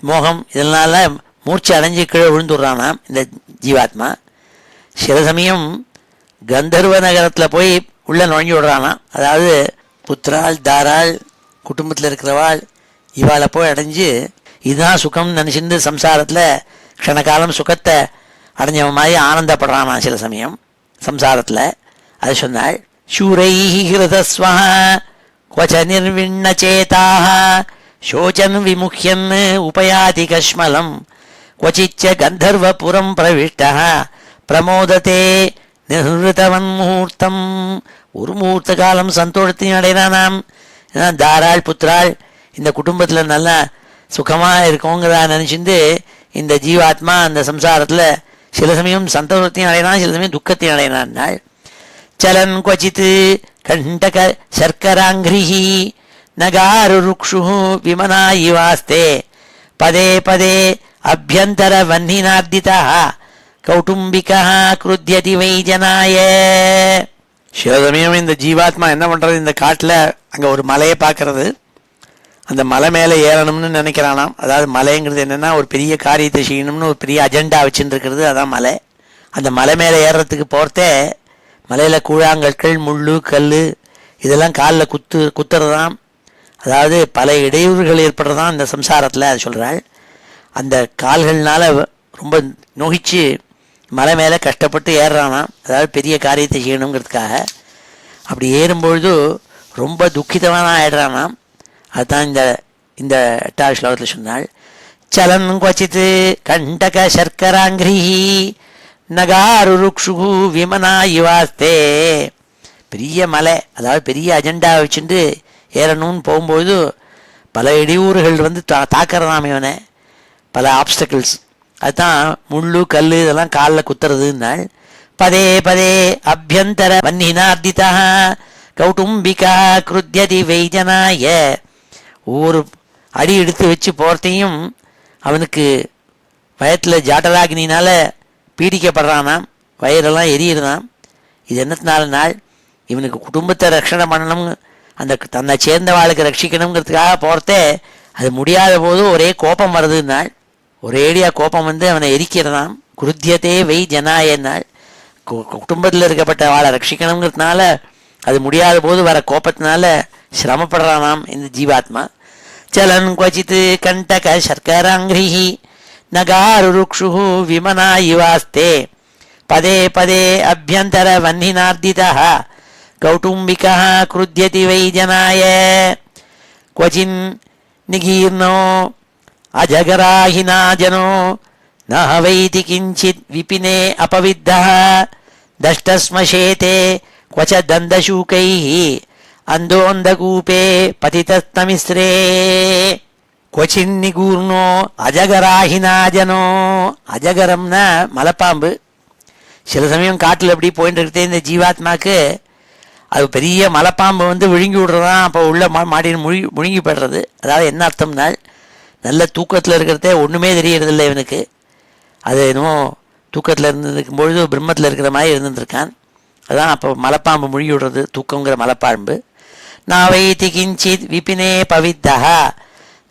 மோகம் இதனால மூர்ச்சி அடைஞ்சு கீழே விழுந்துடுறானாம் இந்த ஜீவாத்மா. சில சமயம் கந்தர்வ நகரத்தில் போய் உள்ள நுழைஞ்சு விடுறானாம். அதாவது புத்திராள் தாராள் குடும்பத்தில் இருக்கிறவாள் இவாளை போய் அடைஞ்சு இதுதான் சுகம்னு நினச்சிருந்து சம்சாரத்தில் க்ஷணகாலம் சுகத்தை அடைஞ்சவன் மாதிரி ஆனந்தப்படுறான் சில சமயம் சம்சாரத்தில். அது சொன்னாள், சூரைஹி ஹிருதஸ்வஹ க்வச நிர்விண்ண சேதாக சோச்சன் விமுஹ்யன் உபயாதி கஷ்மலம் க்வசிச்ச கந்தர்வபுரம் பிரவிஷ்டः பிரமோதத்தே நிருத்தவன் முகூர்த்தம். ஒரு முகூர்த்த காலம் சந்தோஷத்தையும் அடைகிறானாம். தாராள் புத்திராள் இந்த குடும்பத்தில் நல்லா சுகமாக இருக்கோங்கிறதா நினச்சிட்டு இந்த ஜீவாத்மா அந்த சம்சாரத்தில் சில சமயம் சந்தோஷத்தையும் அடையினான், சில சமயம் துக்கத்தையும் அடையினான். சலன் क्वचित् கண்டக சர்க்கராங்கிரிஹி நகாரு ருக்ஷு விமனா இவாஸ்தே பதே பதே அபியந்தர வன்னினார்திதா கௌட்டும்பிகா கிருத்யதி வை ஜனாய. சில சமயம் இந்த ஜீவாத்மா என்ன பண்ணுறது, இந்த காட்டில் அங்கே ஒரு மலையை பார்க்கறது, அந்த மலை மேலே ஏறணும்னு நினைக்கிறானாம். அதாவது மலைங்கிறது என்னென்னா ஒரு பெரிய காரியத்தை செய்யணும்னு ஒரு பெரிய அஜெண்டா வச்சுட்டு இருக்கிறது, அதான் மலை. அந்த மலை மேலே ஏறுறதுக்கு போகிறதே மலையில் கூழாங்கற்கள் முள் கல் இதெல்லாம் காலில் குத்துறதாம். அதாவது பல இடையூறுகள் ஏற்படுறதான் இந்த சம்சாரத்தில். அது சொல்கிறாள், அந்த கால்கள்னால ரொம்ப நோகிச்சு மலை மேலே கஷ்டப்பட்டு ஏறுறானாம். அதாவது பெரிய காரியத்தை செய்யணுங்கிறதுக்காக. அப்படி ஏறும்பொழுது ரொம்ப துக்கிதவானா ஆயிடுறானாம். அதுதான் இந்த 8வது ஸ்லோகத்தில் சொன்னாள். சலன் क्वचित् கண்டக சர்க்கராங்கிரிஹி நகாரு ருக்ஷு விமனா இவாஸ்தே. பெரிய மலை, அதாவது பெரிய அஜெண்டா வச்சுட்டு ஏறணும்னு போகும்போது பல இடையூறுகள் வந்து தாக்கிறதாம் இவனை, பல ஆப்ஸ்டக்கிள்ஸ். அதுதான் முள்ளு கல் இதெல்லாம் காலில் குத்துறதுன்னாள். பதே பதே அபியந்தர வன்னினார்திதா கௌட்டும்பிகா கிருத்யதி வைஜனாய. ஒவ்வொரு அடி எடுத்து வச்சு போகிறதையும் அவனுக்கு வயத்தில் ஜாட்டராகினால பீடிக்கப்படுறானாம், வயிறெல்லாம் எரியிறதாம். இது என்னத்தினால நாள் இவனுக்கு குடும்பத்தை ரட்சணை பண்ணணும், அந்த தன்னை சேர்ந்தவாளுக்கு ரட்சிக்கணுங்கிறதுக்காக போகிறதே அது முடியாத போது ஒரே கோபம் வருதுன்னாள். ஒரேடியாக கோபம் வந்து அவனை எரிக்கிறதாம். குருத்தியத்தே வை ஜனாயன்னாள். குடும்பத்தில் இருக்கப்பட்ட வாழை ரட்சிக்கணுங்கிறதுனால அது முடியாத போது வர கோபத்தினால சிரமப்படுறானாம் இந்த ஜீவாத்மா. சலன் क्वचित् கண்டக சர்க்கராங்கிரிஹி நகாரு ருக்ஷு விமனா இவாஸ்தே பதே பதே அபியந்தர வன்னினார்திதா கௌட்டும்பிகா கிருத்யதி வை ஜனாய. क्वचिन् நிகீர்ணோ அஜகராஹினா ஜனோ ந வைதி கிஞ்சித் விபினே அபவித்தः தஷ்டஸ்மசேதே क्वच தந்தசூகைः அந்தோந்தகூபே பதிதஸ்தமிஸ்ரே. क्वचिन् நிகூர்ணோ அஜகராஹினா ஜனோ. அஜகரம்னா மலைப்பாம்பு. சில சமயம் காட்டில் எப்படி போயிட்டு இருக்கிறதே இந்த ஜீவாத்மாக்கு அது பெரிய மலைப்பாம்பு வந்து விழுங்கி விடுறதான். அப்போ உள்ள மாட்டின்னு முழுங்கி போய்டுறது. அதாவது என்ன அர்த்தம்னால், நல்ல தூக்கத்தில் இருக்கிறதே ஒன்றுமே தெரியறதில்லை இவனுக்கு. அது என்னமோ தூக்கத்தில் இருந்துருக்கும் பொழுது பிரம்மத்தில் இருக்கிற மாதிரி இருந்துருக்கான். அதான் அப்போ மலைப்பாம்பு முழுங்கி விடுறது, தூக்கங்கிற மலைப்பாம்பு. நாவைதி கிஞ்சித் விபினே பவித்தா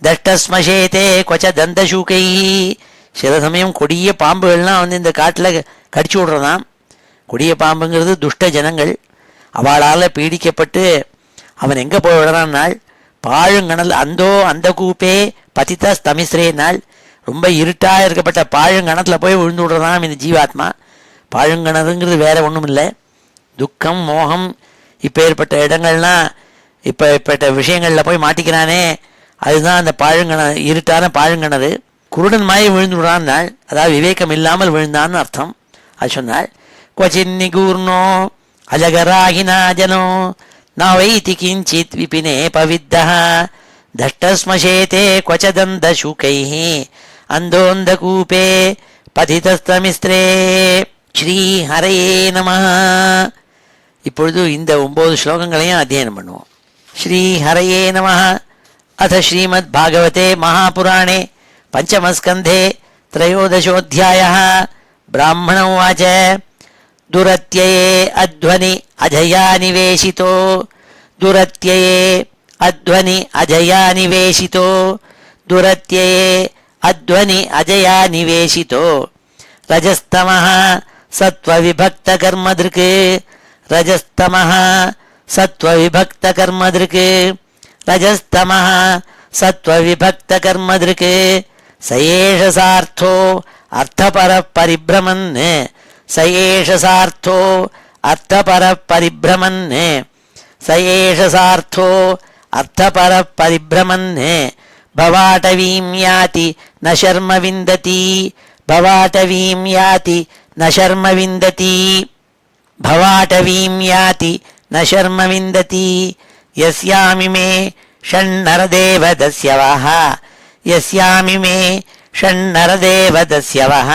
தஷ்டஸ்மசேதே கொச்ச தந்தசூகை. சில சமயம் கொடிய பாம்புகள்லாம் வந்து இந்த காட்டில் கடிச்சு விடுறதாம். கொடிய பாம்புங்கிறது துஷ்ட ஜனங்கள். அவளால் பீடிக்கப்பட்டு அவன் எங்கே போய் விடுறான்னால் பாழுங்கணல் அந்த கூப்பே பதித்த ஸ்தமிஸ்ரே நாள். ரொம்ப இருட்டாக இருக்கப்பட்ட பாழுங்கணத்தில் போய் விழுந்து விடுறதாம் இந்த ஜீவாத்மா. பாழுங்கணதுங்கிறது வேற ஒன்றும் இல்லை, துக்கம் மோகம் இப்போ ஏற்பட்ட இடங்கள்லாம் இப்போ ஏற்பட்ட விஷயங்களில் போய் மாட்டிக்கிறானே, அதுதான் அந்த இருட்டான பாழுங்கணறு. குருடன் மாயை விழுந்து விடுறான்னாள். அதாவது விவேகம் இல்லாமல் விழுந்தான்னு அர்த்தம். அது சொன்னாள். क्वचिन् நிகூர்ணோ அஜகராஹினா ஜனோ ந வைதி கிஞ்சித் விபினே பவித்தः தஷ்டஸ்மசேதே क्वच தந்தசூகைः அந்தோந்தகூபே பதிதஸ்தமிஸ்ரே. ஸ்ரீ ஹரயே நமः. இப்பொழுது இந்த 9 ஸ்லோகங்களையும் அத்தியனம் பண்ணுவோம். ஸ்ரீ ஹரயே நமः. அத ஸ்ரீமத் பாகவதே மகாபுராணே பஞ்சமஸ்கந்தே த்ரயோதசோऽध्यायः. ब्राह्मण उवाच. दुरत्यये अध्वनि अजया निवेशितो दुरत्यये अध्वनि अजया निवेशितो दुरत्यये अध्वनि अजया निवेशितो रजस्तमः सत्त्वविभक्तकर्मदृक् रजस्तमः सत्त्वविभक्तकर्मदृक् रजस्तमः सत्त्वविभक्तकर्मदृक् स एष सार्थो அர்த்தபர பரிபிரமன் சயேஷ சார்த்தோ அர்த்தபர பரிபிரமன் சயேஷ சார்த்தோ அர்த்தபர பரிபிரமன் பவாடவீம் யாதி ந சர்ம விந்ததி பவாடவீம் யாதி ந சர்ம விந்ததி பவாடவீம் யாதி ந சர்ம விந்ததி யஸ்யாமிமே ஷண்ணரதேவ தஸ்யவஹ யஸ்யாமிமே ஷண்ணரதேவ தஸ்யவஹ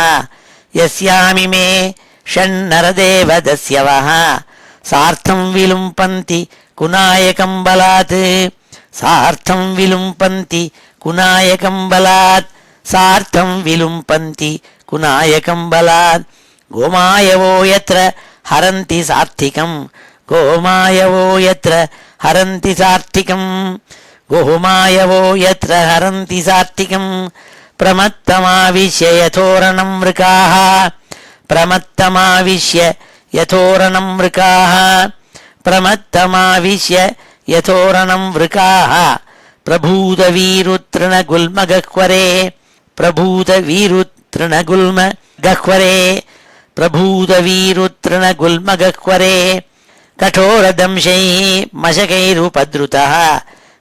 யஸ்யாமிமே ஷண்ணரதேவ தஸ்யவஹ சார்த்தம் விலும்பந்தி குநாயகம் பலாத் சார்த்தம் விலும்பந்தி குநாயகம் பலாத் சார்த்தம் விலும்பந்தி குநாயகம் பலாத் கோமாயவோ யத்ர ஹரந்தி சார்த்திகம் கோமாயவோ யத்ர ஹரந்தி சார்த்திகம் கோமாயவோ யத்ர ஹரந்தி சார்த்திகம் பிரமத்தமாவிஷ்ய யதோரணம் மிருகாः பிரமத்தமாவிஷ்ய யதோரணம் மிருகாः பிரமத்தமாவிஷ்ய யதோரணம் மிருகாः பிரபூதவீருத்ருணகுல்மகஹ்வரே பிரபூதவீருத்ருணகுல்மகஹ்வரே பிரபூதவீருத்ருணகுல்மகஹ்வரே கठोरदंशैः मशकैरुपद्रुतः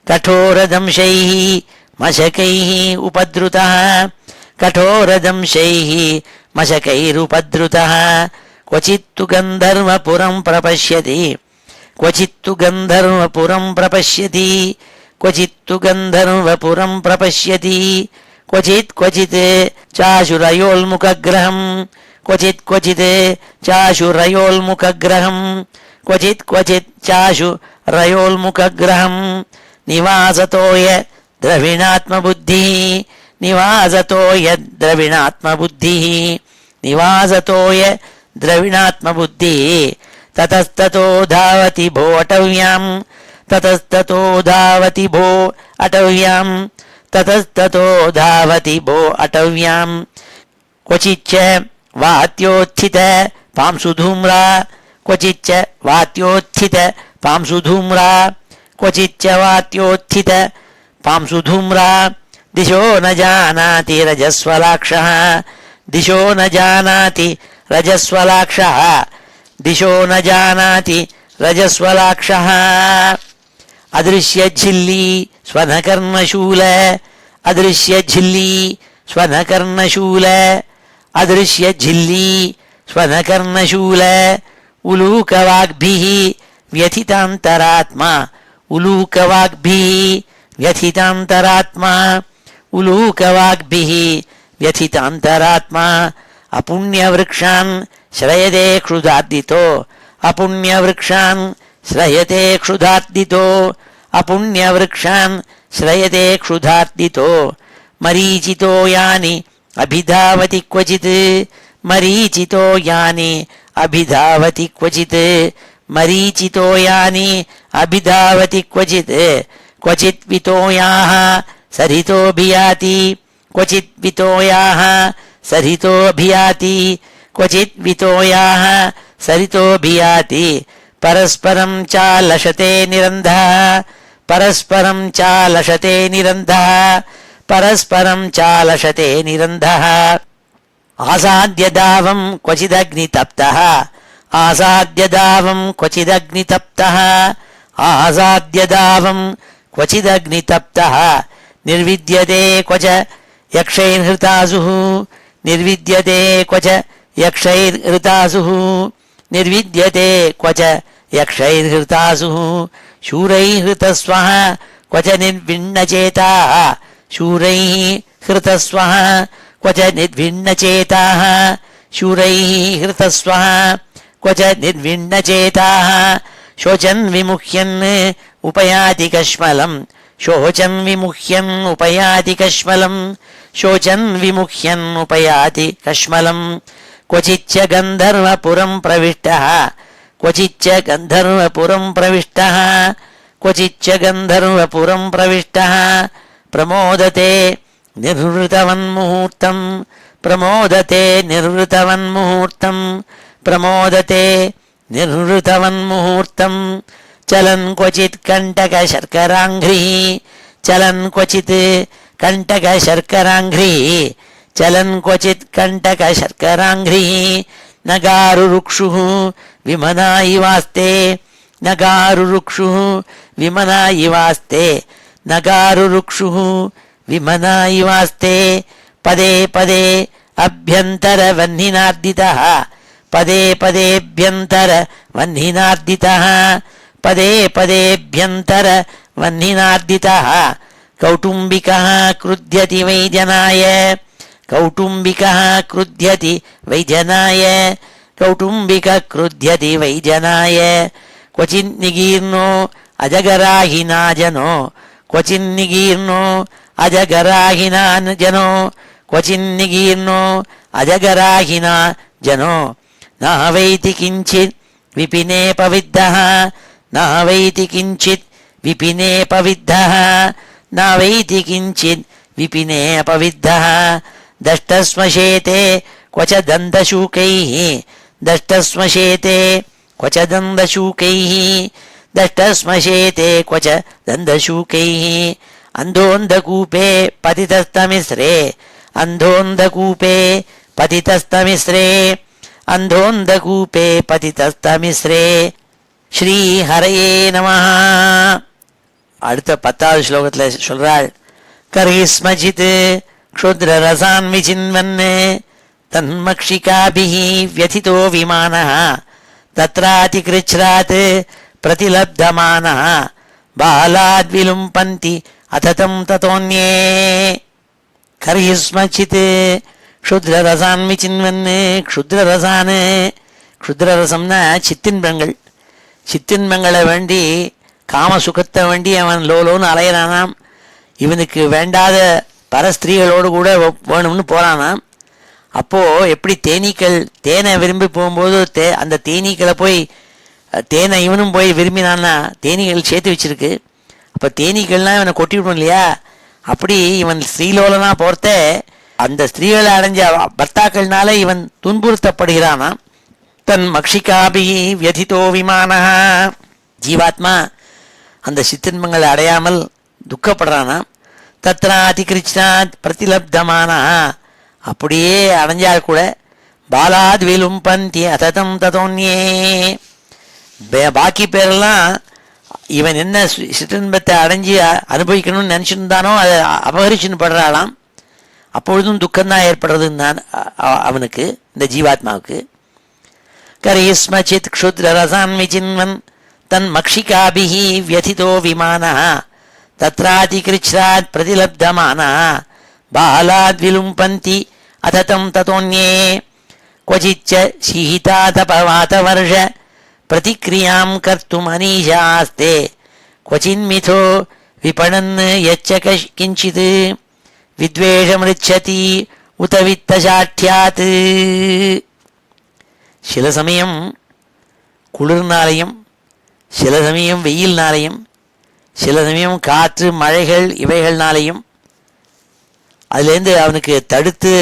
कठोरदंशैः मशकैः उपद्रुतः कठोरदंशैः मशकैरुपद्रुतः क्वचित्तु गन्धर्वपुरं प्रपश्यति क्वचित्तु गन्धर्वपुरं प्रपश्यति क्वचित्तु गन्धर्वपुरं प्रपश्यति क्वचित् क्वचित् चाशुरयोल्मुखग्रहं क्वचित् क्वचित् चाशुरयोल्मुखग्रहं क्वचित् क्वचित् चाशुरयोल्मुखग्रहं निवासतो यद्द्रविणात्मबुद्धिः निवासतो यद्द्रविणात्मबुद्धिः निवासतो यद्द्रविणात्मबुद्धिः ततस्ततो धावति भो अटव्यां ततस्ततो धावति भो अटव्यां ततस्ततो धावति भो अटव्यां क्वचिच्च वात्योत्थित पांसुधूम्रा क्वचिच्च वात्योत्थित पांसुधूम्रा क्वचिच्च वात्योत्थित पांसुधूम्रा दिशो न जानाति रजस्वलाक्षः दिशो न जानाति रजस्वलाक्षः दिशो न जानाति रजस्वलाक्षः अदृश्यझिल्ली स्वनकर्णशूल अदृश्यझिल्ली स्वनकर्णशूल अदृश्यझिल्ली स्वनकर्णशूल उलूकवाग्भिः व्यथितान्तरात्मा उलूकवाग्भिः व्यथितान्तरात्मा उलूकवाग्भिः व्यथितान्तरात्मा अपुण्यवृक्षान् श्रयते क्षुधार्दितो अपुण्यवृक्षान् श्रयते क्षुधार्दितो अपुण्यवृक्षान् श्रयते क्षुधार्दितो मरीचितो यानि अभिधावति क्वचित् मरीचितो यानि अभिधावति क्वचित् मरीचितो यानि अभिधावति क्वचित् क्वचित् वितोयाः सरितोऽभियाति क्वचित् वितोयाः सरितोऽभियाति क्वचित् वितोयाः सरितोऽभियाति परस्परं चालशते निरन्धः परस्परं चालशते निरन्धः परस्परं चालशते निरन्धः आसाद्य दावं क्वचिदग्नितप्तः आसाद्य दावं क्वचिदग्नितप्तः आसाद्य दावं क्वचिदग्नितप्तः निर्विद्यते क्वच यक्षैर्हृतासुः निर्विद्यते क्वच यक्षैर्हृतासुः निर्विद्यते क्वच यक्षैर्हृतासुः शूरैः हृतस्वः क्वच निर्भिन्नचेताः शूरैः हृतस्वः क्वच निर्भिन्नचेताः शूरैः हृतस्वः क्वच निर्भिन्नचेताः शोचन् विमुह्यन् उपयाति कश्मलम् शोचन् विमुह्यन् उपयाति कश्मलम् शोचन् विमुह्यन् उपयाति कश्मलम् क्वचिच्च गन्धर्वपुरं प्रविष्टः क्वचिच्च गन्धर्वपुरं प्रविष्टः क्वचिच्च गन्धर्वपुरं प्रविष्टः प्रमोदते निर्वृतवन्मुहूर्तं प्रमोदते निर्वृतवन्मुहूर्तं प्रमोदते निर्वृतवन्मुहूर्तं चलन् क्वचित् कण्टकशर्कराङ्घ्रिः चलन् क्वचित् कण्टकशर्कराङ्घ्रिः चलन क्वचित् कंटक शर्करांघ्रि नगारुरुक्षु विमना इवास्ते नगारुरुक्षु विमना इवास्ते नगारुरुक्षु विमना इवास्ते पदे पदे अभ्यंतर वह्निनार्दितः पदे पदेभ्यंतर वह्निनार्दितः पदे पदेभ्यंतर वह्निनार्दितः कौटुंबिकः क्रुध्यति वैजनाय कौटुंबिकः क्रुध्यति वैजनाय कौटुंबिकः क्रुध्यति वैजनाय क्वचिन्निगीर्णो अजगराहिना जनो क्वचिन्निगीर्णो अजगराहिना जनो क्वचिन्निगीर्णो अजगराहिना जनो न वैति किंचित् विपिने पविद्धः न वैति किंचित् विपिने पविद्धः न वैति किंचित् विपिने अपविद्धः दष्टस्मशेते क्वच दन्तशूकैः दष्टस्मशेते क्वच दन्तशूकैः दष्टस्मशेते क्वच दन्तशूकैः अन्धोन्धकूपे पतितस्तमिस्रे अन्धोन्धकूपे पतितस्तमिस्रे अन्धोन्धकूपे पतितस्तमिस्रे ஸ்ரீ ஹரையே நமஹ. அடுத்த 10வது ஸ்லோகத்தில் சொல்றாள், கரிஸ்மஜித் க்ஷுத்ர ரசான் விசின்வன் தன்மக்ஷிகாபிஹி வியதிதோ விமானः தத்ராதிகிருச்ச்ராத் பிரதிலப்தமானः பாலாத் விலும்பந்தி அததம் ததோன்யே. கரிஸ்மஜித் க்ஷுத்ர ரசான் விசின்வன் க்ஷுத்ர ரசான், க்ஷுத்ர ரசம்னா சித்தின்பங்கள், சித்தின்மங்களை வேண்டி காம சுகத்தை வேண்டி அவன் லோலோன்னு அலையிறானாம். இவனுக்கு வேண்டாத பரஸ்திரீகளோடு கூட வேணும்னு போகிறானாம். அப்போது எப்படி தேனீக்கள் தேனை விரும்பி போகும்போது அந்த தேனீக்களை போய் தேனை இவனும் போய் விரும்பினான்னா தேனீக்கள் சேர்த்து வச்சிருக்கு. அப்போ தேனீக்கள்லாம் இவனை கொட்டி விடும் இல்லையா, அப்படி இவன் ஸ்ரீலோலனா போகிறத அந்த ஸ்திரீகளை அடைஞ்ச பர்த்தாக்கள்னால இவன் துன்புறுத்தப்படுகிறானாம். தன் மக்ஷிகாபி வியதிதோ விமானः, ஜீவாத்மா அந்த சித்தின்மங்களை அடையாமல் துக்கப்படுறானா. தத்ராதிகிருச்ச்ராத் பிரதிலப்தமானः, அப்படியே அடைஞ்சால் கூட பாலாத் விலும்பந்தி அததம் ததோன்யே, பாக்கி பேரெல்லாம் இவன் என்ன சிற்றின்பத்தை அடைஞ்சி அனுபவிக்கணும்னு நினச்சிருந்தானோ அதை அபகரிச்சுன்னு படுறாளாம். அப்பொழுதும் துக்கம்தான் ஏற்படுறதுன்னு அவனுக்கு, இந்த ஜீவாத்மாவுக்கு. கரிஸ்மசித் க்ஷுத்ர ரசான் விசின்வன் தன் மக்ஷிகாபிஹி வியதிதோ விமானः தத்ராதிகிருச்ச்ராத் பிரதிலப்தமானः பாலாத் விலும்பந்தி அததம் ததோன்யே. क्वचिच्च शीहितातपवातवर्ष प्रतिक्रियां कर्तुम् अनीशास्ते क्वचिन्मिथो विपणन् यच्च किञ्चित् विद्वेषमृच्छति उत वित्तशाठ्यात्. சில சமயம் குளிர்னாலையும், சில சமயம் வெயில்னாலையும், சில சமயம் காற்று மழைகள் இவைகள்னாலையும் அதுலேருந்து அவனுக்கு தடுத்து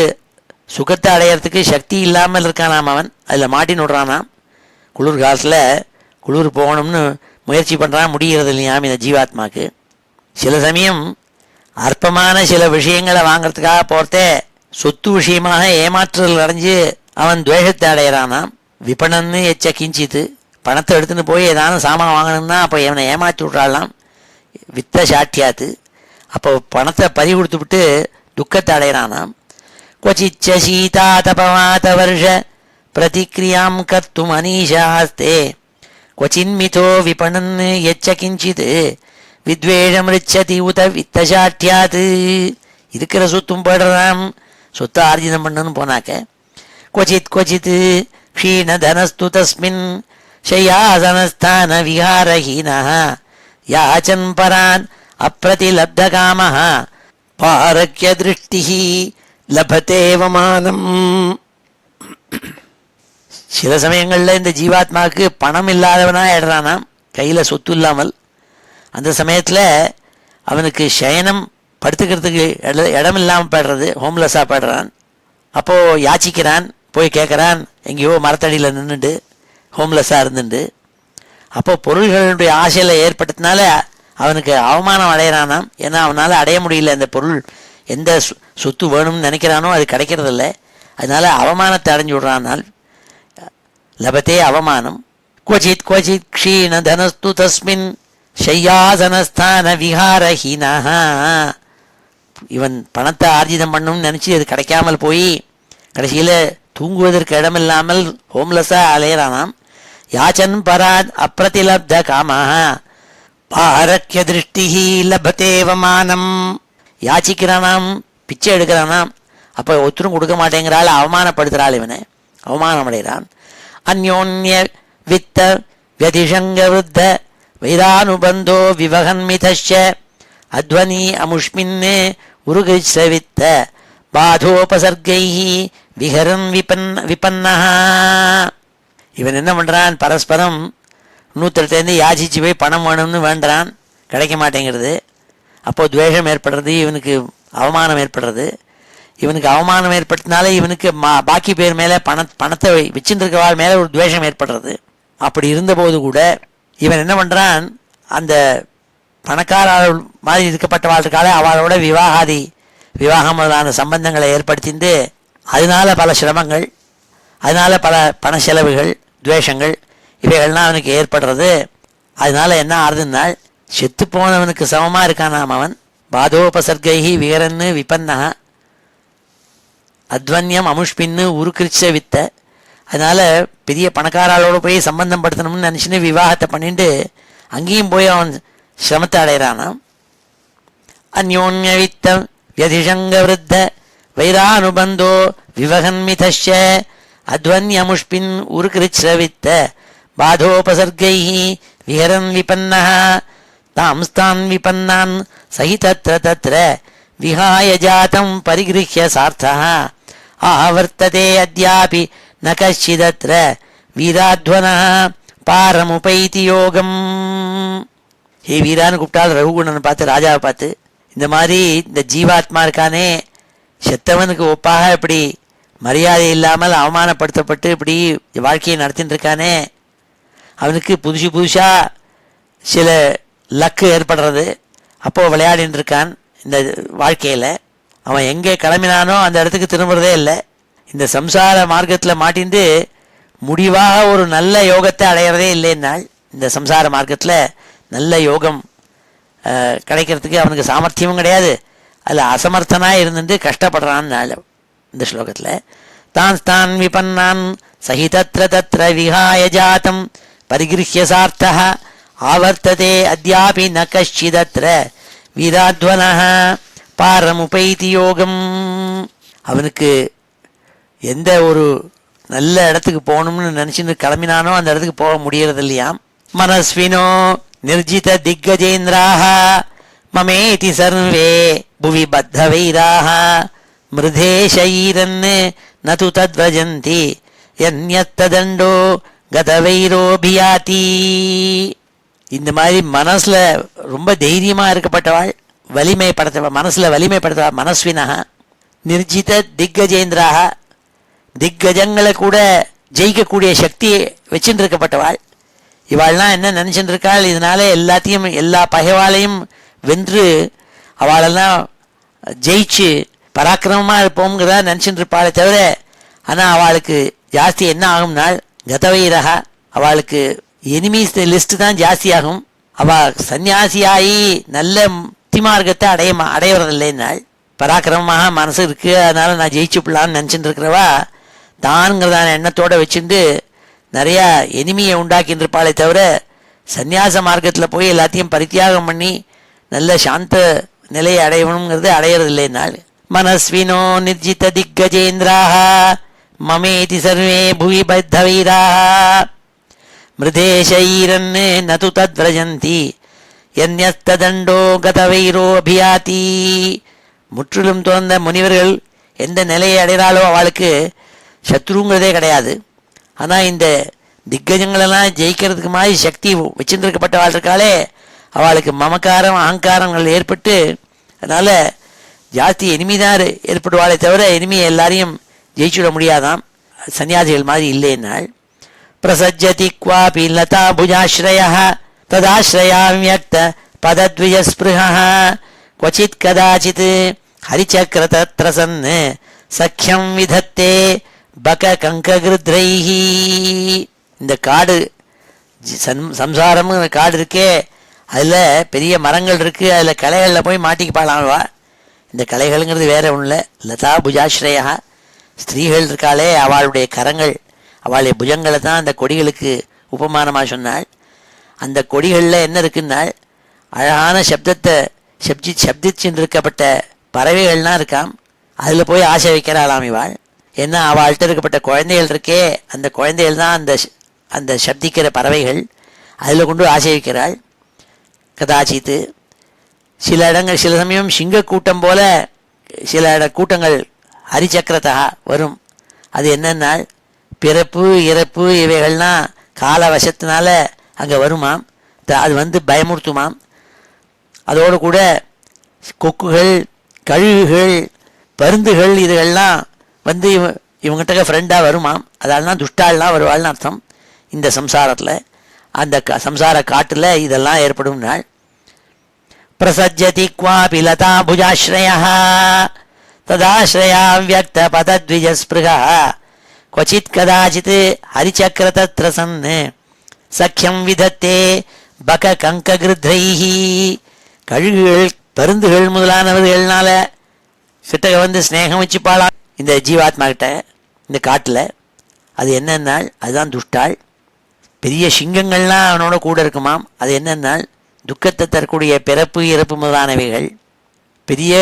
சுகத்தை அடையிறதுக்கு சக்தி இல்லாமல் இருக்கானாம். அவன் அதில் மாட்டின்னு விடுறானாம். குளிர் காலத்தில் குளிர் போகணும்னு முயற்சி பண்ணுறான், முடிகிறது இல்லையாம் இந்த ஜீவாத்மாவுக்கு. சில சமயம் அற்பமான சில விஷயங்களை வாங்கிறதுக்காக போகிறத சொத்து விஷயமாக ஏமாற்றுதல் அடைஞ்சு அவன் துவேஷத்தை அடையிறானாம். விபணன்னு எச்ச கிஞ்சித்து, பணத்தை எடுத்துன்னு போய் ஏதாவது சாமான் வாங்கணும்னா அப்போ இவனை ஏமாற்றி விட்றாளாம். வித்த சாட்டியாத்து, அப்போ பணத்தை பறி கொடுத்து விட்டு துக்கத்தை அடையிறானாம். क्वचिच्च शीतातपवातवर्ष प्रतिक्रियां कर्तुम् अनीशास्ते क्वचिन्मिथो विपणन् यच्च किञ्चित् विद्वेषमृच्छति उत वित्तशाठ्यात्. இருக்கிற சொத்தும் போடுறாம், சொத்தை ஆர்ஜிதம் பண்ணணும்னு போனாக்க. क्वचित् क्वचित् क्षीणधनस्तु तस्मिन् शय्यासनस्थान विहारहीनः याचन् परान् अप्रतिलब्धकामः पारक्यदृष्टिः லபதேவமானம். சில சமயங்களில் இந்த ஜீவாத்மாவுக்கு பணம் இல்லாதவனாக ஆயிடுறானாம், கையில் சொத்து இல்லாமல். அந்த சமயத்தில் அவனுக்கு சயனம் படுத்துக்கிறதுக்கு இடம் இல்லாமல் போய்டுறது, ஹோம்லெஸ்ஸாக போய்டுறான். அப்போது யாச்சிக்கிறான், போய் கேட்குறான், எங்கேயோ மரத்தடியில் நின்றுண்டு ஹோம்லெஸ்ஸாக இருந்துண்டு. அப்போது பொருள்களுடைய ஆசையில் ஏற்பட்டதுனால அவனுக்கு அவமானம் அடையிறானாம். ஏன்னா அவனால் அடைய முடியல அந்த பொருள் எந்த சொத்து வேணும்னு நினைக்கிறானோ அது கிடைக்கிறதில்ல. அதனால அவமானத்தை அடைஞ்சு விடுறானால் லபத்தே அவமானம். क्वचित् क्वचित् क्षीणधनस्तु तस्मिन् शय्यासनस्थाன விஹாரஹீனஹ. இவன் பணத்தை ஆர்ஜிதம் பண்ணணும்னு நினச்சி அது கிடைக்காமல் போய் கடைசியில் தூங்குவதற்கு இடமில்லாமல் ஹோம்லெஸ்ஸாக அலையிறானாம். யாச்சன் பராத் அப்பிரதிலப்த காமஹ பாரக்ய திருஷ்டிஹி லபத்தேவமானம். யாச்சிக்கிறானாம், பிச்சை எடுக்கிறானாம். அப்போ ஒருத்தரும் கொடுக்க மாட்டேங்கிறாள், அவமானப்படுத்துகிறாள், இவனை அவமானம் அடைகிறான். அந்யோன்ய வித்த வியதிஷங்க விருத்த வைரானுபந்தோ விவகன்மிதச்ச அத்வனி அமுஷ்மின்னே உருகிச்சவித்த பாதோபசர்கைஹி விஹரன் விபன்னஹா. இவன் என்ன பண்ணுறான், பரஸ்பரம் இன்னொருத்தர்கிட்டேருந்து யாச்சிச்சு போய் பணம் வேணும்னு வேண்டுறான், கிடைக்க மாட்டேங்கிறது. அப்போது துவேஷம் ஏற்படுறது, இவனுக்கு அவமானம் ஏற்படுறது. இவனுக்கு அவமானம் ஏற்பட்டனால இவனுக்கு பாக்கி பேர் மேலே பணத்தை வச்சுருக்கவாள் மேலே ஒரு துவேஷம் ஏற்படுறது. அப்படி இருந்தபோது கூட இவன் என்ன பண்ணுறான், அந்த பணக்கார மாதிரி இருக்கப்பட்டவாள் இருக்காளே அவளோட விவாகம் முதலான சம்பந்தங்களை ஏற்படுத்திட்டு அதனால பல சிரமங்கள், அதனால பல பண செலவுகள், துவேஷங்கள் இவைகள்லாம் அவனுக்கு ஏற்படுறது. அதனால என்ன ஆறுதுன்னா செத்து போனவனுக்கு சமமாக இருக்கானாம் அவன். பாதோபசர்கைஹி விகரன்னு விபன்னஹா அத்வன்யம் அமுஷ்பின்னு உருக்கிருச்ச வித்த. அதனால பெரிய பணக்காராளோடு போய் சம்பந்தம் படுத்தணும்னு நினச்சின்னு விவாகத்தை பண்ணிட்டு அங்கேயும் போய் அவன் சிரமத்தை அடைகிறானாம். அந்யோன்ய வித்தம் வியதிஷங்க விருத்த வைரானுபந்தோ விவகன்மிதச்ச அத்வன்யமுஷ்பின் உருக்கிருச்சவித்த பாதோபசர்கைஹி விஹரன் விபன்னஹா தாம்ஸ்தான் விபன்னான் சகிதத்ர தத்ர விஹாய ஜாதம் பரிகிருஹ்ய சார்த்தஹ ஆவர்த்ததே அத்யாபி ந கச்சிதத்ர வீராத்வனஹ பாரமுபைதி யோகம். ஹே வீரான்னு கூப்பிட்டால் ரகுகுணன் பார்த்து, ராஜாவை பார்த்து, இந்த மாதிரி இந்த ஜீவாத்மா இருக்கானே செத்தவனுக்கு ஒப்பாக இப்படி மரியாதை இல்லாமல் அவமானப்படுத்தப்பட்டு இப்படி வாழ்க்கையை நடத்தின்னு இருக்கானே, அவனுக்கு புதுசாக சில லக்கு ஏற்படுறது. அப்போது விளையாடின்னு இருக்கான் இந்த வாழ்க்கையில். அவன் எங்கே கிளம்பினானோ அந்த இடத்துக்கு திரும்புறதே இல்லை. இந்த சம்சார மார்க்கத்தில் மாட்டிந்து முடிவாக ஒரு நல்ல யோகத்தை அடையிறதே இல்லைன்னால், இந்த சம்சார மார்க்கத்தில் நல்ல யோகம் கிடைக்கிறதுக்கு அவனுக்கு சாமர்த்தியமும் கிடையாது. அதில் அசமர்த்தனாக இருந்துட்டு கஷ்டப்படுறான்னால இந்த ஸ்லோகத்தில் தான் விபன்னான் சகிதத்ர தத்ர விஹாய ஜாதம் பரிகிருஹ்ய சார்த்தஹ ஆவர்த்ததே அத்யாபி ந கச்சிதத்ர வீராத்வனஹ பாரமுபைதி யோகம். அவனுக்கு எந்த ஒரு நல்ல இடத்துக்கு போகணும்னு நினச்சின்னு கிளம்பினானோ அந்த இடத்துக்கு போக முடியறது இல்லையாம். மனஸ்வினோ நிர்ஜித திக்கஜேந்திராஹ மமேதி சர்வே புவி பத்த வைராஹ மிருதே ஷயீரன் நது தத்வஜந்தி யன்யத்ததண்டோ கதவைரோபியாதி. இந்த மாதிரி மனசில் ரொம்ப தைரியமாக இருக்கப்பட்டவாள், வலிமைப்படுத்தவள், மனசில் வலிமைப்படுத்தவாள் மனஸ்வினஹ. நிர்ஜித திக்கஜேந்திராக, திக்கஜங்களை கூட ஜெயிக்கக்கூடிய சக்தியை வச்சுட்டு இருக்கப்பட்டவாள். இவாள்லாம் என்ன நினச்சிட்டு இருக்காள், இதனால எல்லாத்தையும் எல்லா பகைவாளையும் வென்று அவளெல்லாம் ஜெயிச்சு பராக்கிரமமாக இருப்போங்கிறதா நினச்சிட்டு இருப்பாளே தவிர, ஆனால் அவளுக்கு ஜாஸ்தி என்ன ஆகும்னால் கதவைரக, அவளுக்கு எனிமீஸ் லிஸ்ட்டு தான் ஜாஸ்தியாகும். அவள் சன்னியாசியாகி நல்ல முக்திமார்க்கத்தை அடையறதில்லைன்னாள். பராக்கிரமமாக மனசு இருக்குது, அதனால் நான் ஜெயிச்சுப்படலான்னு நினச்சிட்டு இருக்கிறவா தான்ங்கிறதான எண்ணத்தோடு வச்சுட்டு நிறையா எனிமியை உண்டாக்கின்னு இருப்பாளே தவிர, சந்நியாச மார்க்கத்தில் போய் எல்லாத்தையும் பரித்தியாகம் பண்ணி நல்ல சாந்த நிலையை அடையணுங்கிறது அடையிறதில்லைன்னாள். மனஸ்வினோ நிர்ஜித திக்கஜேந்திராக மமேதி சர்வே புவி பத்த வீராக மிருதே ஷயீரன் நது தத்வ்ரஜந்தி யன்யஸ்ததண்டோ கதவைரோபியாதி. முற்றிலும் துறந்த முனிவர்கள் எந்த நிலையை அடைகிறாளோ அவளுக்கு சத்ருங்கிறதே கிடையாது. ஆனால் இந்த திக்கஜங்களெல்லாம் ஜெயிக்கிறதுக்கு மாதிரி சக்தி வச்சுருக்கப்பட்டவாள் இருக்காளே, அவளுக்கு மமக்காரம் அகங்காரங்கள் ஏற்பட்டு அதனால் ஜாஸ்தி எனிமிதான் ஏற்படுவாளே தவிர எனிமியை எல்லாரையும் ஜெயிச்சுட முடியாதாம். சன்னியாசிகள் மாதிரி இல்லைன்னாள். பிரசஜதி குவாபி லதா புஜாஸ்ரயः ததாஸ்ரயாம்யக்த பதத்விஜஸ்பிருஹः क्वचित् कदाचित् ஹரிச்சக்கரதத்ரசன்னு சக்கியம் விதத்தே பக கங்ககிருத்ரைஹி. இந்த காடு சம்சாரம்னு காடு இருக்கே, அதில் பெரிய மரங்கள் இருக்குது, அதில் கலைகளில் போய் மாட்டிக்குப்பாளாம்வா. இந்த கலைகள்ங்கிறது வேற ஒன்றும், லதா புஜாஸ்ரயா, ஸ்திரீகள் இருக்காளே அவளுடைய கரங்கள், அவளுடைய புஜங்களை தான் அந்த கொடிகளுக்கு உபமானமாக சொன்னாள். அந்த கொடிகளில் என்ன இருக்குன்னாள், அழகான சப்தத்தை சப்திச்சுன்னு இருக்கப்பட்ட பறவைகள்லாம் இருக்காம். அதில் போய் ஆசை வைக்கிறாளாம் இவாள். ஏன்னா அவள்கிட்ட இருக்கப்பட்ட குழந்தைகள் இருக்கே, அந்த குழந்தைகள் தான் அந்த சப்திக்கிற பறவைகள், அதில் கொண்டு ஆசை வைக்கிறாள். கதாச்சித்து சில இடங்கள், சில சமயம் சிங்க கூட்டம் போல சில கூட்டங்கள் ஹரிச்சக்கரத்தா வரும். அது என்னன்னால் பிறப்பு இறப்பு இவைகள்லாம் கால வசத்தினால அங்கே வருமாம். அது வந்து பயமுறுத்துமாம். அதோடு கூட கொக்குகள், கழுகுகள், பருந்துகள் இதுகள்லாம் வந்து இவங்ககிட்ட ஃப்ரெண்டாக வருமாம். அதெல்லாம் துஷ்டாலாம் வருவாள்னு அர்த்தம். இந்த சம்சாரத்தில், அந்த சம்சார காட்டில் இதெல்லாம் ஏற்படும் நாள். பிரசஜதி குவாபி லதா புஜாஸ்ரயா ததாஸ்ரயா வியக்த பதத்விஜஸ்பிருகா क्वचित् कदाचित् हरिचक्रतत्रसन् சக்கியம் விதத்தே பக கங்ககிருத்ரைஹி. கழுகுகள் பருந்துகள் முதலானவர்கள்னால கிட்டக வந்து ஸ்நேகம் வச்சுப்பாளா இந்த ஜீவாத்மா கிட்ட இந்த காட்டில். அது என்னன்னால் அதுதான் துஷ்டாள். பெரிய சிங்கங்கள்லாம் அவனோட கூட இருக்குமாம். அது என்னன்னால் துக்கத்தை தரக்கூடிய பிறப்பு இறப்பு முதலானவைகள். பெரிய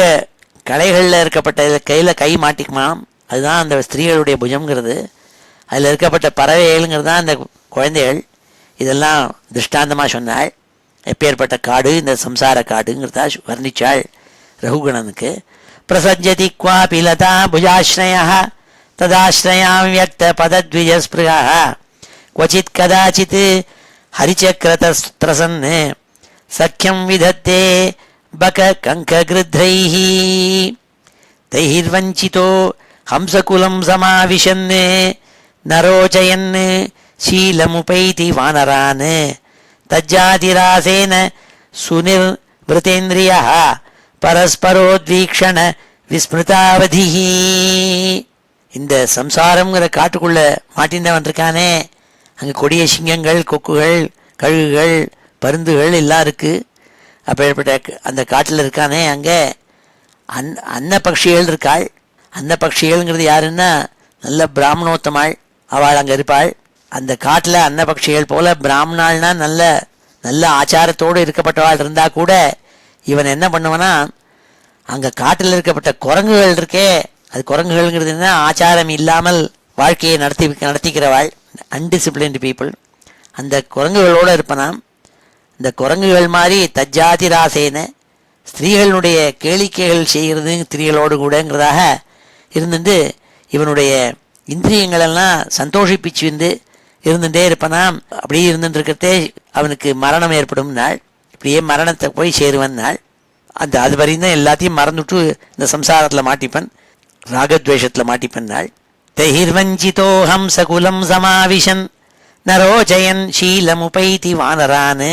கலைகளில் இருக்கப்பட்ட கையில் கை மாட்டிக்குமாம். அதுதான் அந்த ஸ்திரீகளுடைய புஜம்ங்கிறது. அதில் இருக்கப்பட்ட பறவைகள்ங்கிறது தான் அந்த குழந்தைகள். இதெல்லாம் திருஷ்டாந்தமாக சொன்னாள். எப்பேற்பட்ட காடு இந்த சம்சார காடுங்கிறதா வர்ணிச்சாள் ரகுகணனுக்கு. பிரசஜதி குவாபி லதா புஜாஸ்ரயா ததாஸ்ரயாம் வியக்த பதத்விஜஸ்பிருகா क्वचित् कदाचित् हरिचक्रतत्रसन् सख्यं विधत्ते बक कंकगृध्रैः तैर्वञ्चितो हंसकुलं समाविशन् नरोचयन् शीलमुपैति वानरान् तज्जातिरासेन सुनिर्वृतेन्द्रियः परस्परोद्वीक्षण विस्मृतावधिः. இந்த சம்சாரம்ங்கிற காட்டுக்குள்ள மாட்டின்றவன் இருக்கானே, அங்கே கொடிய சிங்கங்கள், கொக்குகள், கழுகுகள், பருந்துகள் எல்லாம் இருக்குது. அப்பேற்பட்ட அந்த காட்டில் இருக்கானே, அங்கே அன்ன பட்சிகள் இருக்காள். அன்ன பட்சிகள்ங்கிறது யாருன்னா நல்ல பிராமணோத்தமாள். அவள் அங்கே இருப்பாள். அந்த காட்டில் அன்ன பட்சிகள் போல பிராமணாள்னா நல்ல நல்ல ஆச்சாரத்தோடு இருக்கப்பட்டவாள் இருந்தால் கூட இவன் என்ன பண்ணுவானா, அங்கே காட்டில் இருக்கப்பட்ட குரங்குகள் இருக்கே, அது குரங்குகள்ங்கிறது என்ன, ஆச்சாரம் இல்லாமல் வாழ்க்கையை நடத்திக்கிறவாள், அன்டிசிப்ளின்டு பீப்புள். அந்த குரங்குகளோடு இருப்பனாம். இந்த குரங்குகள் மாதிரி தஜ்ஜாதி ராசேன ஸ்திரீகளுடைய கேளிக்கைகள் செய்கிறது ஸ்திரீகளோடு கூடங்கிறதாக இருந்துட்டு இவனுடைய இந்திரியங்களெல்லாம் சந்தோஷிப்பிச்சு இருந்துட்டே இருப்பனாம். அப்படியே இருந்துட்டு இருக்கிறதே அவனுக்கு மரணம் ஏற்படும் நாள். இப்படியே மரணத்தை போய் சேருவன் நாள். அது வரையும் தான் எல்லாத்தையும் மறந்துவிட்டு இந்த சம்சாரத்தில் மாட்டிப்பன், ராகத்வேஷத்தில் மாட்டிப்பன் நாள். தைர்வஞ்சிதோ ஹம்சகுலம் சமாவிஷன் நரோஜயன் ஷீலமுபைதி வானரான்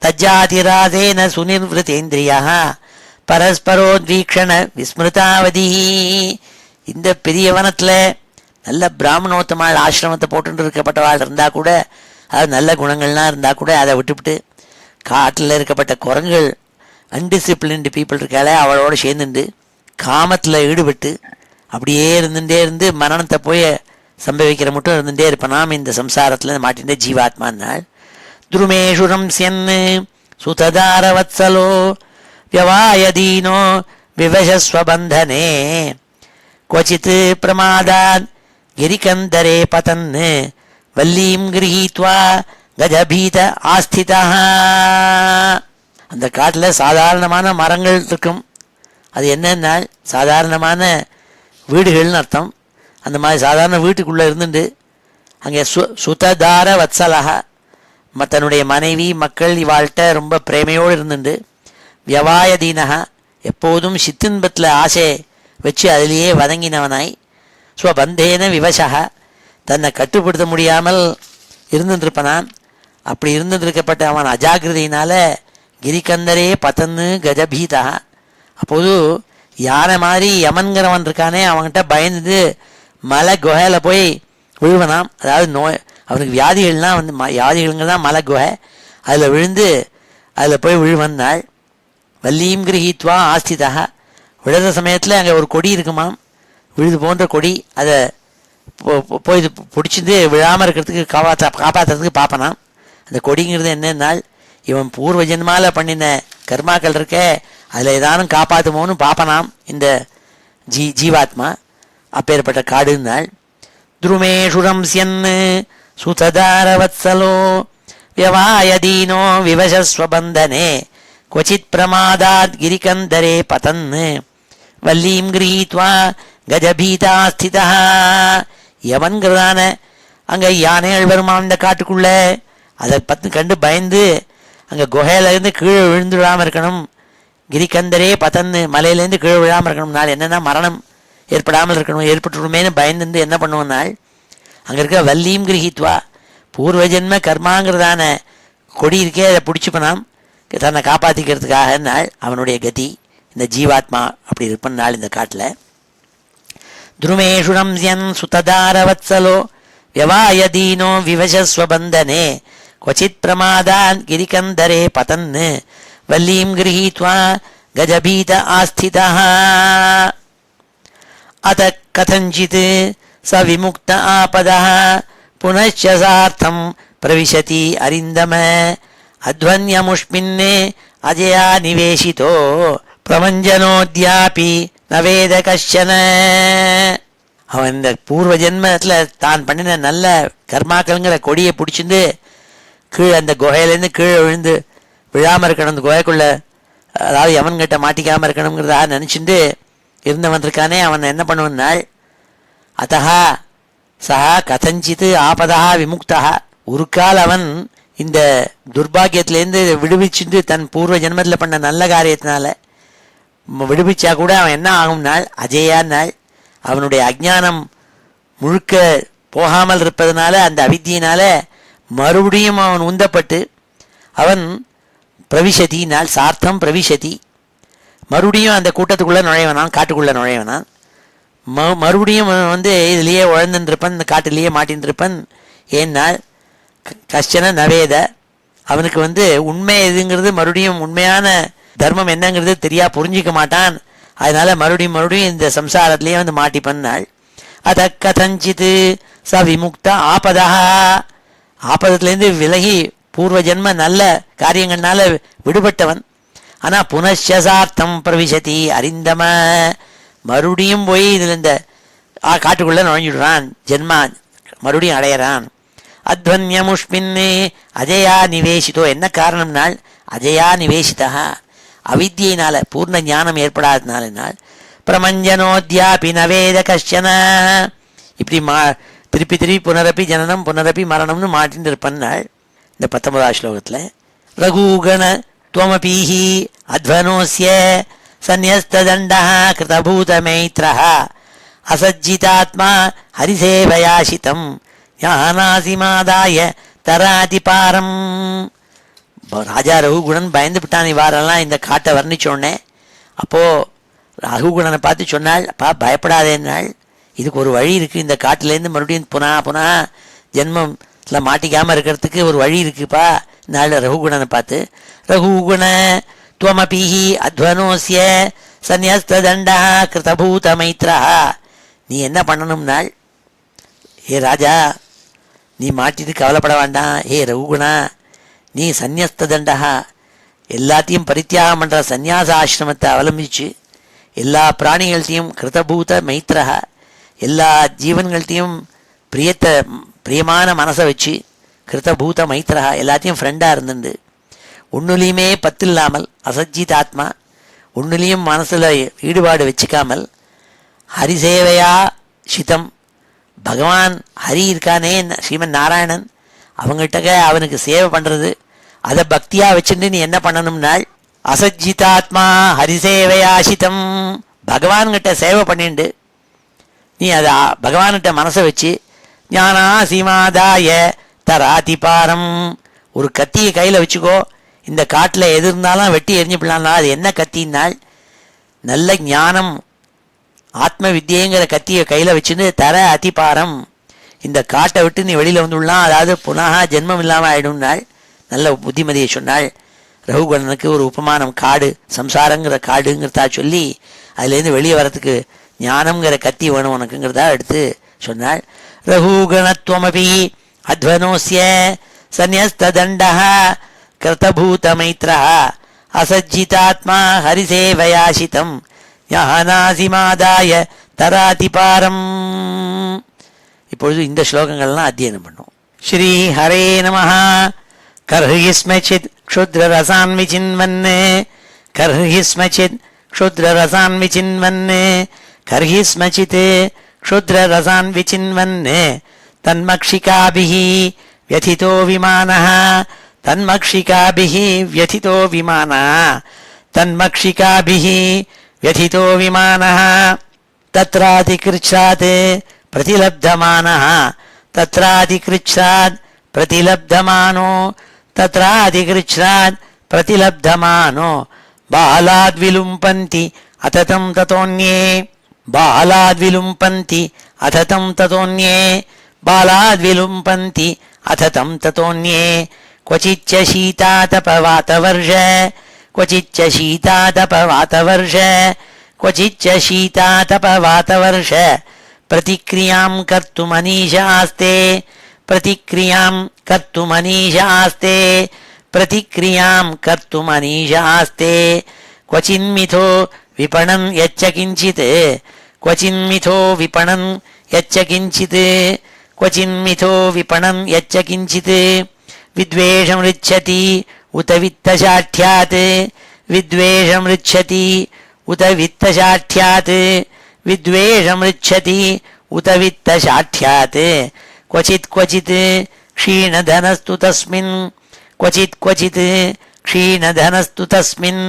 தஜ்ஜாதிராதேன சுனிர்விருத்தேந்திரியா பரஸ்பரோத்வீக்ஷண விஸ்மிருதாவதி. இந்த பெரிய வனத்தில் நல்ல பிராமணோத்தமாள் ஆசிரமத்தை போட்டு இருக்கப்பட்டவாள் இருந்தால் கூட, அது நல்ல குணங்கள்லாம் இருந்தால் கூட அதை விட்டுவிட்டு காட்டில் இருக்கப்பட்ட குரங்குகள் அன்டிசிப்ளின்டு பீப்புள் இருக்காளே அவளோட சேர்ந்துட்டு காமத்தில் ஈடுபட்டு அப்படியே இருந்து மரணத்தை போய் சம்பவிக்கிற மட்டும் இருந்துகிட்டே இருப்பனாம் இந்த சம்சாரத்தில் மாட்டின்ற ஜீவாத்மானால். துருமேஷுரம் சென்னு சுததாரவத்சலோ வியவாயதீனோ விவசஸ்வபந்தனே क्वचित् பிரமாதாத் கிரிகந்தரே பதன் வல்லீம் கிரஹீத்வா கஜபீத ஆஸ்திதா. அந்த காட்டில் சாதாரணமான மரங்கள் இருக்கும். அது என்னன்னா சாதாரணமான வீடுகள்னு அர்த்தம். அந்த மாதிரி சாதாரண வீட்டுக்குள்ளே இருந்துட்டு அங்கே சுததார வத்சலகா தன்னுடைய மனைவி மக்கள் இவாள்கிட்ட ரொம்ப பிரேமையோடு இருந்துட்டு வியவாயதீனகா எப்போதும் சித்தின்பத்தில் ஆசை வச்சு அதிலேயே வதங்கினவனாய் ஸ்வபந்தேன விவசகா தன்னை கட்டுப்படுத்த முடியாமல் இருந்துருப்பனான். அப்படி இருந்துருக்கப்பட்ட அவன் அஜாகிரதையினால கிரிகந்தரே பதன்னு கஜபீதா. அப்போது யானை மாதிரி யமன்கிறவன் இருக்கானே அவன்கிட்ட பயந்து மலை குகையில் போய் விழுவனாம். அதாவது நோய் அவனுக்கு வியாதிகள்லாம் வந்து வியாதிகளுங்க தான் மலை குகை, அதில் விழுந்து அதில் போய் விழுவன்னாள். வல்லியும் கிரகித்வா ஆஸ்திதாக, விழுற சமயத்தில் அங்கே ஒரு கொடி இருக்குமாம், விழுது போன்ற கொடி. அதை போய் பிடிச்சிட்டு விழாமல் இருக்கிறதுக்கு காப்பாற்றுறதுக்கு பார்ப்பனாம். அந்த கொடிங்கிறது என்னன்னால் இவன் பூர்வ ஜென்மாவில் பண்ணின கர்மாக்கள் இருக்க அதில் ஏதானும் காப்பாற்றுமோன்னு பார்ப்பனாம் இந்த ஜீவாத்மா. அப்பேற்பட்ட காடுன்னாள். துருமேஷுரம் சியன் சுததாரவத்சலோ வியவாயதீனோ விவசஸ்வபந்தனே क्वचित् பிரமாதாத் கிரிகந்தரே பதன் வல்லீம் கிரஹீத்வா கஜபீதா ஸ்திதா. யமன்கிறதான அங்கே யானைகள் வருமா அந்த காட்டுக்குள்ள, அதை கண்டு பயந்து அங்கே குகையிலேருந்து கீழே விழுந்துடாமல் இருக்கணும். கிரிகந்தரே பதன், மலையிலேருந்து கீழே விழாமல் இருக்கணும். நாள் என்னென்னா மரணம் ஏற்படாமல் இருக்கணும், ஏற்பட்டுடுமேனு பயந்துட்டு என்ன பண்ணுவோம்னால் அங்கே இருக்கிற வல்லீம் கிரஹீத்வா பூர்வ ஜென்ம கர்மாங்கிறதான கொடி இருக்கே அதை பிடிச்சிப்பனாம் தன்னை காப்பாற்றிக்கிறதுக்காக நாள். அவனுடைய கதி இந்த ஜீவாத்மா அப்படி இருப்பன் நாள் இந்த காட்டில். துருமேஷுரம் யன் சுததாரவத்சலோ வியவாயதீனோ விவசஸ்வபந்தனே क्वचित् பிரமாதான் கிரிகந்தரே பதன் வல்லீம் கிரஹீத்வா கஜபீத ஆஸ்திதா. அத கதஞ்சித் ச விமுக்த ஆபதः புனश्च சார்த்தம் பிரவிசதி அரிந்தம அத்வன்யமுஷ்மின்னே அஜயா நிவேசிதோ பிரபஞ்சனோத்யாபி நவேத கஷ்சன. அவன் இந்த பூர்வ ஜென்மத்தில் தான் பண்ணின நல்ல கர்மாக்கள்ங்கிற கொடியை பிடிச்சிருந்து கீழே அந்த குகையிலேருந்து கீழே விழுந்து விழாமல் இருக்கணும், அந்த குகைக்குள்ள அதாவது எவன்கிட்ட மாட்டிக்காமல் இருக்கணுங்கிறதாக நினச்சிட்டு இருந்தவன் இருக்கானே அவன் என்ன பண்ணுவனால் அத்தகா சஹா கதஞ்சித்து ஆபதா விமுக்தா. ஒரு கால் அவன் இந்த துர்பாகியத்திலேருந்து விடுவிச்சுட்டு தன் பூர்வ ஜென்மத்தில் பண்ண நல்ல காரியத்தினால விடுவிச்சா கூட அவன் என்ன ஆகும்னால் அஜயானால் அவனுடைய அஜ்ஞானம் முழுக்க போகாமல் இருப்பதனால அந்த அவித்தியினால மறுபடியும் அவன் உந்தப்பட்டு அவன் பிரவிசதினால் சார்த்தம் பிரவிசதி மறுபடியும் அந்த கூட்டத்துக்குள்ளே நுழைவனான், காட்டுக்குள்ளே நுழைவனான். மறுபடியும் வந்து இதுலேயே உழந்துருப்பன், இந்த காட்டிலேயே மாட்டின்றிருப்பன். ஏன்னால் கஷ்டன நவேத, அவனுக்கு வந்து உண்மை எதுங்கிறது மறுபடியும் உண்மையான தர்மம் என்னங்கிறது தெரியா புரிஞ்சிக்க மாட்டான். அதனால மறுபடியும் இந்த சம்சாரத்திலேயே வந்து மாட்டிப்பன்னாள். அத கதஞ்சித்து ச விமுக்த ஆபதா, ஆபதத்திலேருந்து விலகி பூர்வ ஜென்ம நல்ல காரியங்கள்னால விடுபட்டவன். ஆனால் புனஷார்த்தம் பிரவிசதி அரிந்தம, மறுபடியும் போய் இதில் இந்த காட்டுக்குள்ளே நுழைஞ்சிடுறான், ஜென்மா மறுபடியும் அடையிறான். அத்வன்யமுஷ்மின்னே அஜயா நிவேசிதோ, என்ன காரணம்னால் அஜயா நிவேசிதா அவித்தியினால பூர்ண ஞானம் ஏற்படாதனால பிரமஞ்சனோத்யாபி நவேத கஷ்டன. இப்படி திருப்பி புனரப்பி ஜனனம் புனரப்பி மரணம்னு மாட்டின்னு இருப்பன்னாள். இந்த 19ஆம் ஸ்லோகத்தில் ரகுகண துவமபீஹி அத்வனோஸ்ய சந்நியஸ்ததண்டா கிருதபூதமைத்ரஹ அசஜ்ஜிதாத்மா ஹரிசேவயாசிதம் ஞானாசிமாதாய தராதிபாரம். ராஜா ரகுகுணன் பயந்து விட்டான் இவ்வாறெல்லாம் இந்த காட்டை வர்ணிச்சோடனே. அப்போது ரகுகுணனை பார்த்து சொன்னாள், அப்பா பயப்படாதேன்னாள், இதுக்கு ஒரு வழி இருக்குது, இந்த காட்டிலேருந்து மறுபடியும் புனா ஜென்மத்தில் மாட்டிக்காமல் இருக்கிறதுக்கு ஒரு வழி இருக்குப்பா நாள். ரகுகுணனை பார்த்து ரகுகுண துவமபீஹி அத்வனோஸ்ய சந்நியஸ்ததண்டா கிருதபூதமைத்ரா, நீ என்ன பண்ணணும்னாள், ஏ ராஜா நீ மாட்டிட்டு கவலைப்பட வேண்டாம். ஏ ரகுகுணா, நீ சந்நியஸ்ததண்டா எல்லாத்தையும் பரித்தியாகம் பண்ணுற சந்நியாச ஆசிரமத்தை அவலம்பிச்சு எல்லா பிராணிகள்த்தையும் கிருதபூத மைத்ரா எல்லா ஜீவன்கள்த்தையும் பிரியமான மனசை வச்சு கிருதபூத மைத்ரா எல்லாத்தையும் ஃப்ரெண்டாக இருந்துண்டு ஒன்றுலேயுமே பத்து இல்லாமல் அசஜ்ஜித் ஆத்மா ஒன்றுலேயும் மனசில் ஈடுபாடு வச்சுக்காமல் ஹரிசேவையா சிதம், பகவான் ஹரி இருக்கானே ஸ்ரீமன் நாராயணன் அவங்ககிட்ட அவனுக்கு சேவை பண்ணுறது அதை பக்தியாக வச்சுட்டு நீ என்ன பண்ணணும்னால் அசஜ்ஜிதாத்மா ஹரிசேவையாசிதம், பகவான்கிட்ட சேவை பண்ணிண்டு நீ அதை பகவான்கிட்ட மனசை வச்சு ஞானா சீமாதாய தராதிபாரம், ஒரு கத்தியை கையில் வச்சுக்கோ, இந்த காட்டில் எது இருந்தாலும் வெட்டி எரிஞ்சுப்பிடலாம்னா அது என்ன கத்தினால் நல்ல ஞானம் ஆத்ம வித்தியங்கிற கத்தியை கையில் வச்சுன்னு தர அதிபாரம், இந்த காட்டை விட்டு நீ வெளியில் வந்துடலாம், அதாவது புனகா ஜென்மம் இல்லாமல் ஆயிடும்னாள். நல்ல புத்திமதியை சொன்னாள். ரகுகணனுக்கு ஒரு உபமானம், காடு சம்சாரங்கிற காடுங்கிறதா சொல்லி அதுலேருந்து வெளியே வரத்துக்கு ஞானம்ங்கிற கத்தி வேணும் உனக்குங்கிறதா எடுத்து சொன்னாள். ரகுகணத்வமபி அத்வனோஸ்ய சந்யஸ்ததண்டா கிருதபூத மைத்ரா அசஜ்ஜிதாத்மா ஹரிசேவயாசிதம் ஞானாசிமாதாய தராதிபாரம். இப்பொழுது இந்த ஸ்லோகங்கள்லாம் அத்தியனம் பண்ணுவோம். ஸ்ரீ ஹரே நமஹ. கர்ஹிஸ்மசித் க்ஷுத்ரரசான் விசின்வன், கர்ஹிஸ்மசித் க்ஷுத்ரரசான் விசின்வன், கர்ஹிஸ்மசித் க்ஷுத்ரரசான் விசின்வன் தன்மக்ஷிகாபிஹி व्यथितो विमानः, तन्मक्षिकाभिः व्यथितो विमानः, तन्मक्षिकाभिः व्यथितो विमानः, तत्रातिकृच्छात् प्रतिलब्धमानः, तत्रातिकृच्छात् प्रतिलब्धमानो, तत्रातिकृच्छात् प्रतिलब्धमानो, बालाद्विलुम्पन्ति अततं ततोऽन्ये, बालाद्विलुम्पन्ति अततं ततोऽन्ये, बालाद्विलुम्पन्ति अथतं ततोऽन्ये, क्वचिच्च शीतातपवातवर्ष, क्वचिच्च शीतातपवातवर्ष, क्वचिच्च शीतातपवातवर्ष, प्रतिक्रियां कर्तुमनीशास्ते, प्रतिक्रियां कर्तुमनीशास्ते, प्रतिक्रियां कर्तुमनीशास्ते, क्वचिन्मिथो विपणन् यच्च किञ्चित्, क्वचिन्मिथो विपणन् यच्च किञ्चित्, क्वचिन्मिथो विपणन् यच्च किञ्चित्, विद्वेषं ऋच्छति उत वित्तशाठ्यात्, विद्वेषं ऋच्छति उत वित्तशाठ्यात्, विद्वेषं ऋच्छति उत वित्तशाठ्यात्, क्वचित् क्वचित् क्षीणधनस्तु तस्मिन्, क्वचित् क्वचित् क्षीणधनस्तु तस्मिन्,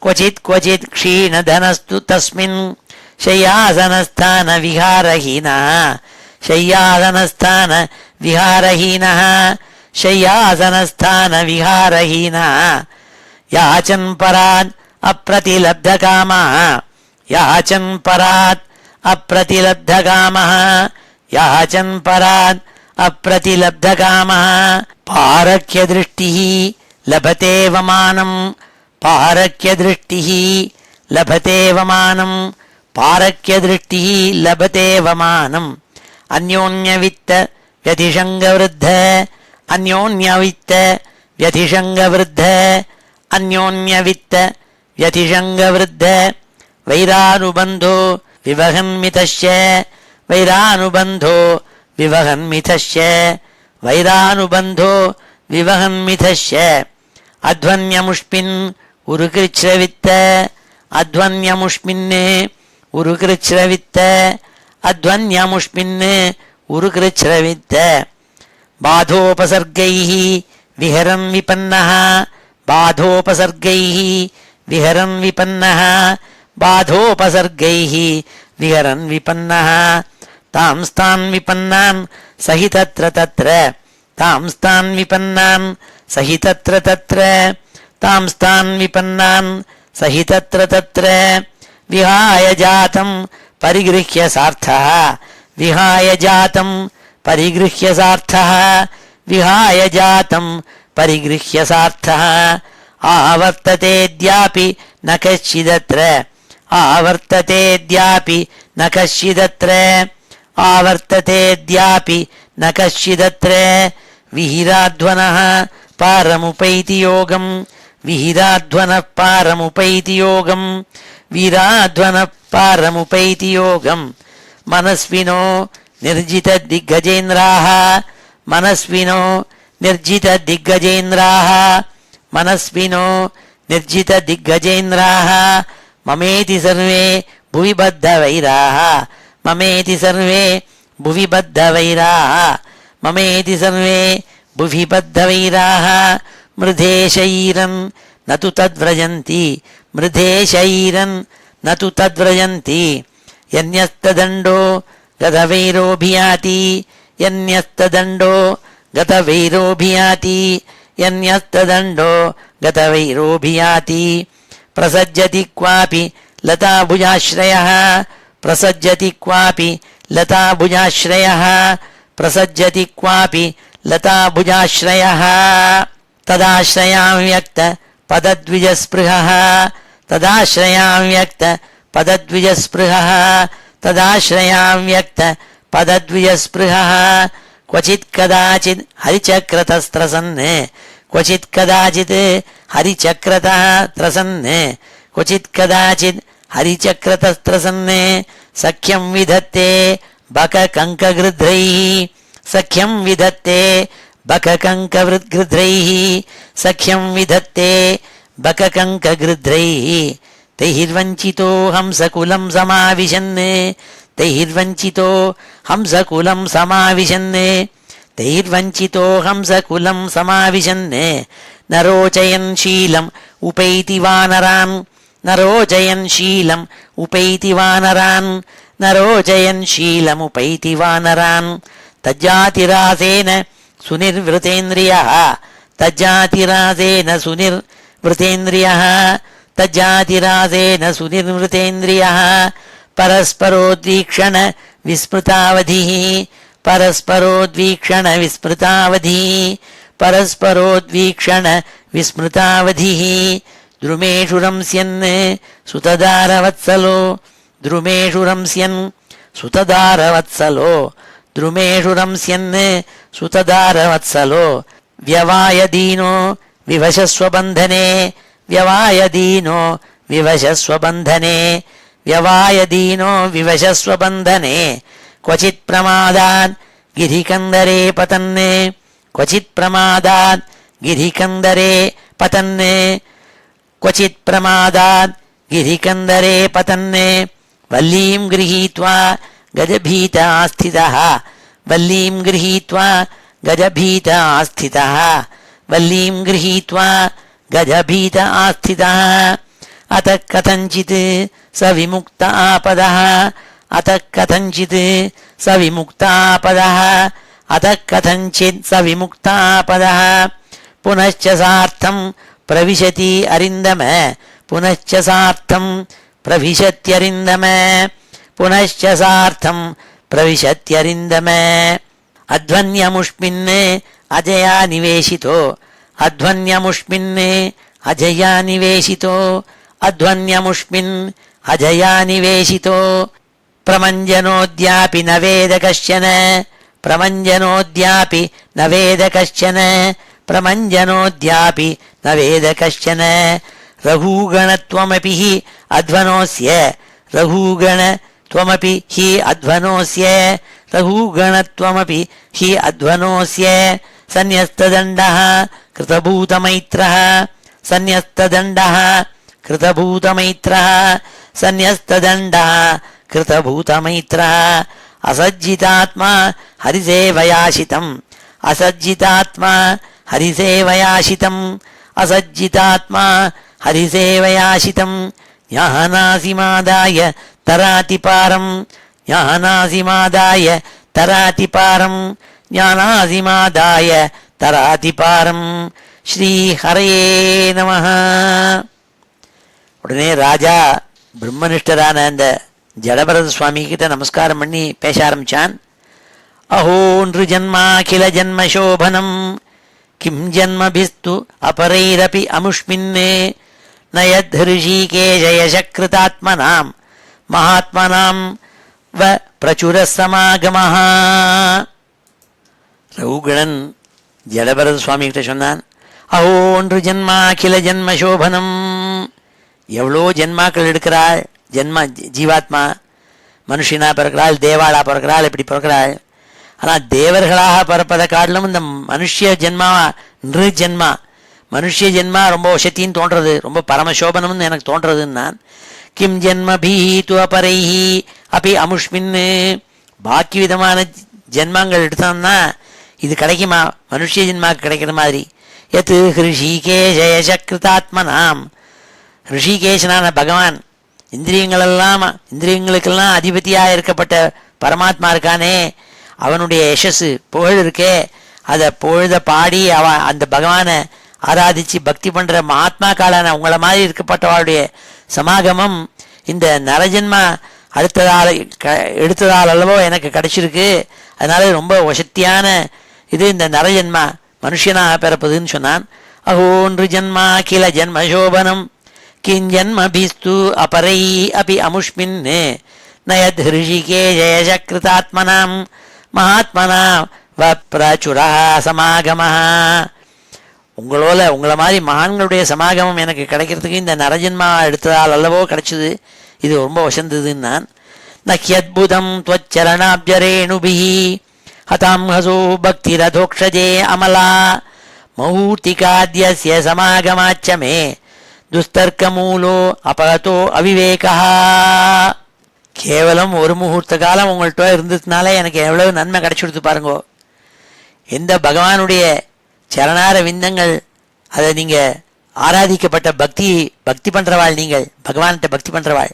क्वचित् क्वचित् क्षीणधनस्तु तस्मिन्, शय्यासनस्थानविहारहीनः, शय्यासनस्थानविहारहीनः, शय्यासनस्थानविहारहीनः, याचन् परात् अप्रतिलब्धकामः, याचन् परात् अप्रतिलब्धकामः, याचन् परात् अप्रतिलब्धकामः, पारक्यदृष्टिः लभते वमानम्, पारक्यदृष्टिः लभते वमानम्, पारक्यदृष्टिः लभते वमानम्, अन्योन्यवित्त व्यतिशङ्गवृद्ध, अन्योन्यवित्त व्यतिशङ्गवृद्ध, अन्योन्यवित्त व्यतिशङ्गवृद्ध, वैरानुबन्धो विवहन्मितश्च, वैरानुबन्धो विवहन्मितश्च, वैरानुबन्धो विवहन्मितश्च, अध्वन्यमुष्मिन् उरुकृच्छ्रवित्त, अध्वन्यमुष्मिन् उरुकृच्छ्रवित्त, अध्वन्यमुष्मिन् उरुकृच्छ्रवित्त, बाधोपसर्गैः विहरन् विपन्नः, बाधोपसर्गैः विहरन् विपन्नः, बाधोपसर्गैः विहरन् विपन्नः, तांस्तान् विपन्नान् सहि तत्र तत्र, तांस्तान् विपन्नान् सहि तत्र तत्र, तांस्तान् विपन्नान् सहि तत्र तत्र, विहाय जातं परिगृह्य सार्थः, विहाय जातं परिगृह्य सार्थः, विहाय जातं परिगृह्य सार्थः, आवर्ततेऽद्यापि न कश्चिदत्र, आवर्ततेऽद्यापि न कश्चिदत्र, आवर्ततेऽद्यापि न कश्चिदत्र, विहिराध्वनः पारमुपैति योगम्, विहिराध्वनः पारमुपैति योगम्, वीराध्वनः पारमुपैति योगम्, मनस्विनो निर्जितदिग्गजेन्द्राः, मनस्विनो निर्जितदिग्गजेन्द्राः, मनस्विनो निर्जितदिग्गजेन्द्राः, ममेति सर्वे भुवि बद्धवैराः, ममेति सर्वे भुवि बद्धवैराः, ममेति सर्वे भुवि बद्धवैराः, मृधे शरीरं न तु तद्व्रजन्ति, मृधे शरीरं न तु तद्व्रजन्ति, यन्यस्तदण्डो गतवैरोऽभियाति, यन्यस्तदण्डो गतवैरोऽभियाति, यन्यस्तदण्डो गतवैरोऽभियाति, प्रसज्जति क्वापि लताभुजाश्रयः प्रसज्जति क्वापि लताभुजाश्रयः प्रसज्जति क्वापि लताभुजाश्रयः तदाश्रयां व्यक्त पदद्विजस्पृहः तदाश्रयां व्यक्त पदद्विजस्पृहः तदाश्रयां व्यक्त पदद्विजस्पृहः क्वचित् कदाचित् हरिचक्रतस्त्रसन् क्वचित् कदाचित् हरिचक्रतः त्रसन् क्वचित् कदाचित् हरिचक्रतस्त्रसन् सख्यं विधत्ते बककङ्कगृध्रैः सख्यं विधत्ते बककङ्कगृध्रैः सख्यं विधत्ते बककङ्कगृध्रैः तैर्वञ्चितो हंसकुलं समाविशन् तैर्वञ्चितो हंसकुलं समाविशन् तैर्वञ्चितो हंसकुलं समाविशन् न रोचयन् शीलम् उपैति वानरान् न रोचयन् शीलम् उपैति वानरान् न रोचयन् शीलमुपैति वानरान् तज्जातिरासेन सुनिर्वृतेन्द्रियः तज्जातिरासेन सुनिर्वृतेन्द्रियः तज्जातिरासेन सुनिर्वृतेन्द्रियः परस्परोद्वीक्षण विस्मृतावधिः परस्परोद्वीक्षण विस्मृतावधिः परस्परोद्वीक्षण विस्मृतावधिः द्रुमेषु रंस्यन् सुतदारवत्सलो द्रुमेषु रंस्यन् सुतदारवत्सलो द्रुमेषु रंस्यन् सुतदारवत्सलो व्यवायदीनो विवशस्वबन्धने व्यवायदीनो विवशस्वबन्धने व्यवायदीनो विवशस्वबन्धने क्वचित् प्रमादात् गिरिकन्दरे पतन् क्वचित् प्रमादात् गिरिकन्दरे पतन् क्वचित् प्रमादात् गिरिकन्दरे पतन् वल्लीं गृहीत्वा गजभीता स्थितः वल्लीं गृहीत्वा गजभीता स्थितः वल्लीं गृहीत्वा गजभीता स्थितः अतः कथञ्चित् स विमुक्तापदः अतः कथञ्चित् स विमुक्तापदः अतः कथञ्चित् स विमुक्तापदः पुनश्च सार्थं प्रविशति अरिन्दम पुनश्च सार्थं प्रविशत्यरिन्दम पुनश्च सार्थं प्रविशत्यरिन्दम अध्वन्यमुष्मिन् अजया निवेशितो अध्वन्यमुष्मिन् अजया निवेशितो अध्वन्यमुष्मिन् अजया निवेशितो प्रमञ्जनोऽद्यापि न वेद कश्चन प्रमञ्जनोऽद्यापि न वेद कश्चन प्रमञ्जनोऽद्यापि न वेद कश्चन रघुगणत्वमपि हि अध्वनोऽस्य रघुगणत्वमपि हि अध्वनोऽस्य रघुगणत्वमपि हि अध्वनोऽस्य सन्न्यस्तदण्डः कृतभूतमैत्रः सन्न्यस्तदण्डः कृतभूतमैत्रः सन्न्यस्तदण्डः कृतभूतमैत्रः असज्जितात्मा हरिसेवयाशितम् असज्जितात्मा हरिसेवयाशितम् असज्जितात्मा हरिसेवयाशितम् ज्ञानासिमादाय तरातिपारम् ज्ञानासिमादाय तरातिपारम् ज्ञानासिमादाय तरातिपारम् ஸ்ரீஹரயே நமஹ. உடனே ராஜா பிரம்மனிஷ்டரான அந்த ஜடபரத சுவாமி கிட்ட நமஸ்காரம் பண்ணி பேச ஆரம்பிச்சான். அஹோன்று ஜன்மாகில ஜன்மசோபனம் கிம் ஜன்மபிஸ்து அபரைரபி அமுஷ்மின்னே நயத் ரிஷிகேஷயசக்ருதாத்மனாம் மகாத்மனாம் வ பிரச்சுர சமாகமஹ. ரகுகணன் ஜடபரத சுவாமி கிட்ட சொன்னான், அஹோ ஒன்று ஜென்மா அகில ஜென்ம சோபனம். எவ்வளோ ஜென்மாக்கள் எடுக்கிறாள் ஜென்மா, ஜீவாத்மா மனுஷனா பிறக்கிறாள், தேவாளா பிறக்கிறாள், இப்படி பிறக்கிறாள். ஆனால் தேவர்களாக பிறப்பதை காட்டிலும் இந்த மனுஷிய ஜென்மா நிருஜென்மா மனுஷிய ஜென்மா ரொம்ப வசத்தின்னு தோன்றது, ரொம்ப பரமசோபனம்னு எனக்கு தோன்றதுன்னான். கிம் ஜென்ம பீது அபரைஹி அப்படி அமுஷ்மின்னு பாக்கி விதமான ஜென்மாங்கள் எடுத்தோம்னா இது கிடைக்குமா? மனுஷிய ஜென்மாவுக்கு கிடைக்கிற மாதிரி. எத்து ஹிருஷிகேஷயசக்ருதாத்மனாம், ரிஷிகேஷனான பகவான் இந்திரியங்களுக்கெல்லாம் அதிபதியாக இருக்கப்பட்ட பரமாத்மா இருக்கானே, அவனுடைய யசஸ் புகழ் இருக்கே, அதை பொழுத பாடி அந்த பகவானை ஆராதிச்சு பக்தி பண்ற மகாத்மாக்காலான உங்களை மாதிரி இருக்கப்பட்டவாளுடைய சமாகமம் இந்த நரஜன்மா அடுத்ததால் எடுத்ததால் அல்லவோ எனக்கு கிடைச்சிருக்கு, அதனால ரொம்ப வசத்தியான இது இந்த நரஜன்மா, மனுஷனாக பிறப்பதுன்னு சொன்னான். அஹோன்று ஜன்மா கில ஜன்மசோபனம் கிஞ்சன்ம பீஸ்து அபரை அபி அமுஷ்மின் நயத் ஹிருஷிகே ஜெயசக்ருதாத்மனாம் மகாத்மனா வப்ரச்சுரா சமாகமா. உங்களை மாதிரி மகான்களுடைய சமாகமம் எனக்கு கிடைக்கிறதுக்கு இந்த நரஜன்மா எடுத்ததால் அல்லவோ கிடைச்சிது, இது ரொம்ப வசந்ததுன்னு நான். நஹ்யத்புதம் த்வச்சரணாப்ஜரேணுபிஹி ஹதாம் ஹசோ பக்திரதோக்ஷஜே அமலா மௌர்த்திகாத்யஸ்ய சமாகமாச்ச மே துஸ்தர்க்கமூலோ அபகதோ அவிவேகா. கேவலம் ஒரு முகூர்த்த காலம் உங்கள்கிட்ட இருந்ததுனால எனக்கு எவ்வளவு நன்மை கிடைச்சிடுத்து பாருங்கோ. எந்த பகவானுடைய சரணார விந்தங்கள், அதை நீங்கள் ஆராதிக்கப்பட்ட பக்தி பண்ணுறவாள், நீங்கள் பகவான்கிட்ட பக்தி பண்ணுறவாள்,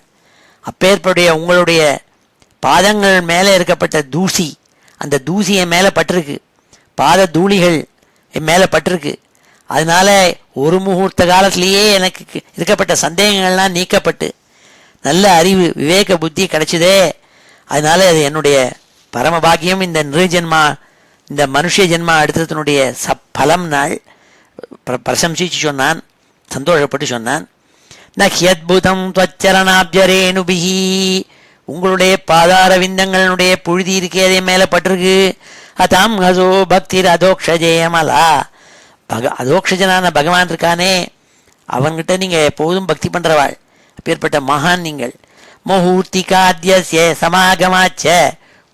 அப்பேற்படைய உங்களுடைய பாதங்கள் மேலே இருக்கப்பட்ட தூசி, அந்த தூசி என் மேலே பட்டிருக்கு, பாத தூளிகள் என் மேலே பட்டிருக்கு. அதனால ஒரு முகூர்த்த காலத்திலேயே எனக்கு இருக்கப்பட்ட சந்தேகங்கள்லாம் நீக்கப்பட்டு நல்ல அறிவு விவேக புத்தி கிடைச்சதே. அதனால அது என்னுடைய பரமபாகியம். இந்த நிருஜன்மா, இந்த மனுஷ ஜென்மா எடுத்ததனுடைய பலம் நாள் பிரசம்சிச்சு சொன்னான், சந்தோஷப்பட்டு சொன்னான். நஹ்யத்புதம் த்வச்சரணாப்ஜரேணுபிஹி, உங்களுடைய பாதார விந்தங்களுடைய புழுதி இருக்கே அதே மேலே பட்டிருக்கு. அதாம் ஹசோ பக்திர் அதோக்ஷஜேயமலா, அதோக்ஷஜனான பகவான் இருக்கானே அவன்கிட்ட நீங்கள் எப்போதும் பக்தி பண்ணுறவாள், அப்பேற்பட்ட மகான் நீங்கள். முகூர்த்திகாத்யஸ்ய சமாகமாச்ச,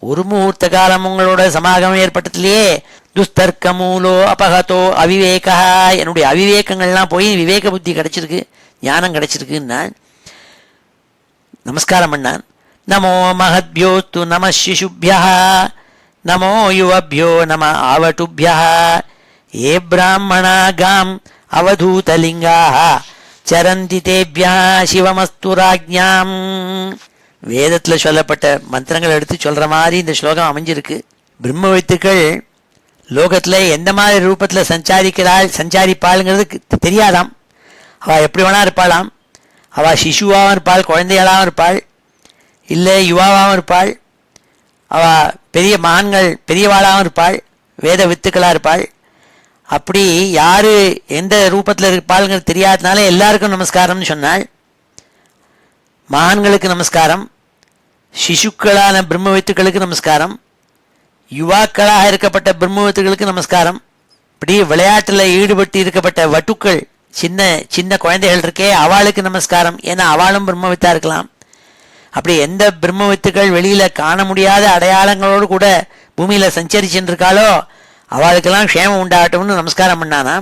ஒரு முகூர்த்த காலம் உங்களோட சமாகமம் ஏற்பட்டதுலேயே துஸ்தர்க்க மூலோ அபகதோ அவிவேகா, என்னுடைய அவிவேகங்கள்லாம் போய் விவேக புத்தி கிடைச்சிருக்கு, ஞானம் கிடைச்சிருக்குன்னு நான் நமஸ்காரம் பண்ணான். நமோ மஹத்யோஸ்து நம சிசுபியா நமோ யுவபியோ நம ஆவட்டுபியா ஏ பிராமணா காம் அவதூதலிங்கா சரந்தி தேபியா சிவமஸ்து ராஜ்ஞாம். வேதத்தில் சொல்லப்பட்ட மந்திரங்கள் எடுத்து சொல்கிற மாதிரி இந்த ஸ்லோகம் அமைஞ்சிருக்கு. பிரம்மவித்துக்கள் லோகத்தில் எந்த மாதிரி ரூபத்தில் சஞ்சாரிப்பாளுங்கிறது தெரியாதாம். அவள் எப்படி வேணா இருப்பாளாம். அவள் சிசுவாகவும் இருப்பாள், குழந்தைகளாகவும் இருப்பாள், இல்லை யுவாவாகவும் இருப்பாள், அவள் பெரிய மகான்கள் பெரியவாளாகவும் இருப்பாள், வேத வித்துக்களாக இருப்பாள். அப்படி யார் எந்த ரூபத்தில் இருப்பாளுங்கிறது தெரியாதனால எல்லாருக்கும் நமஸ்காரம்னு சொன்னாள். மகான்களுக்கு நமஸ்காரம், சிசுக்களான பிரம்மவித்துக்களுக்கு நமஸ்காரம், யுவாக்களாக இருக்கப்பட்ட பிரம்மவித்துக்களுக்கு நமஸ்காரம். இப்படி விளையாட்டில் ஈடுபட்டு இருக்கப்பட்ட வட்டுக்கள், சின்ன சின்ன குழந்தைகள் இருக்கே அவளுக்கு நமஸ்காரம், ஏன்னா அவளும் பிரம்மவித்தா இருக்கலாம். அப்படி எந்த பிரம்மவித்துக்கள் வெளியில் காண முடியாத அடையாளங்களோடு கூட பூமியில் சஞ்சரிச்சுருக்காளோ அவளுக்கெல்லாம் க்ஷேமம் உண்டாகட்டும்னு நமஸ்காரம் பண்ணானா.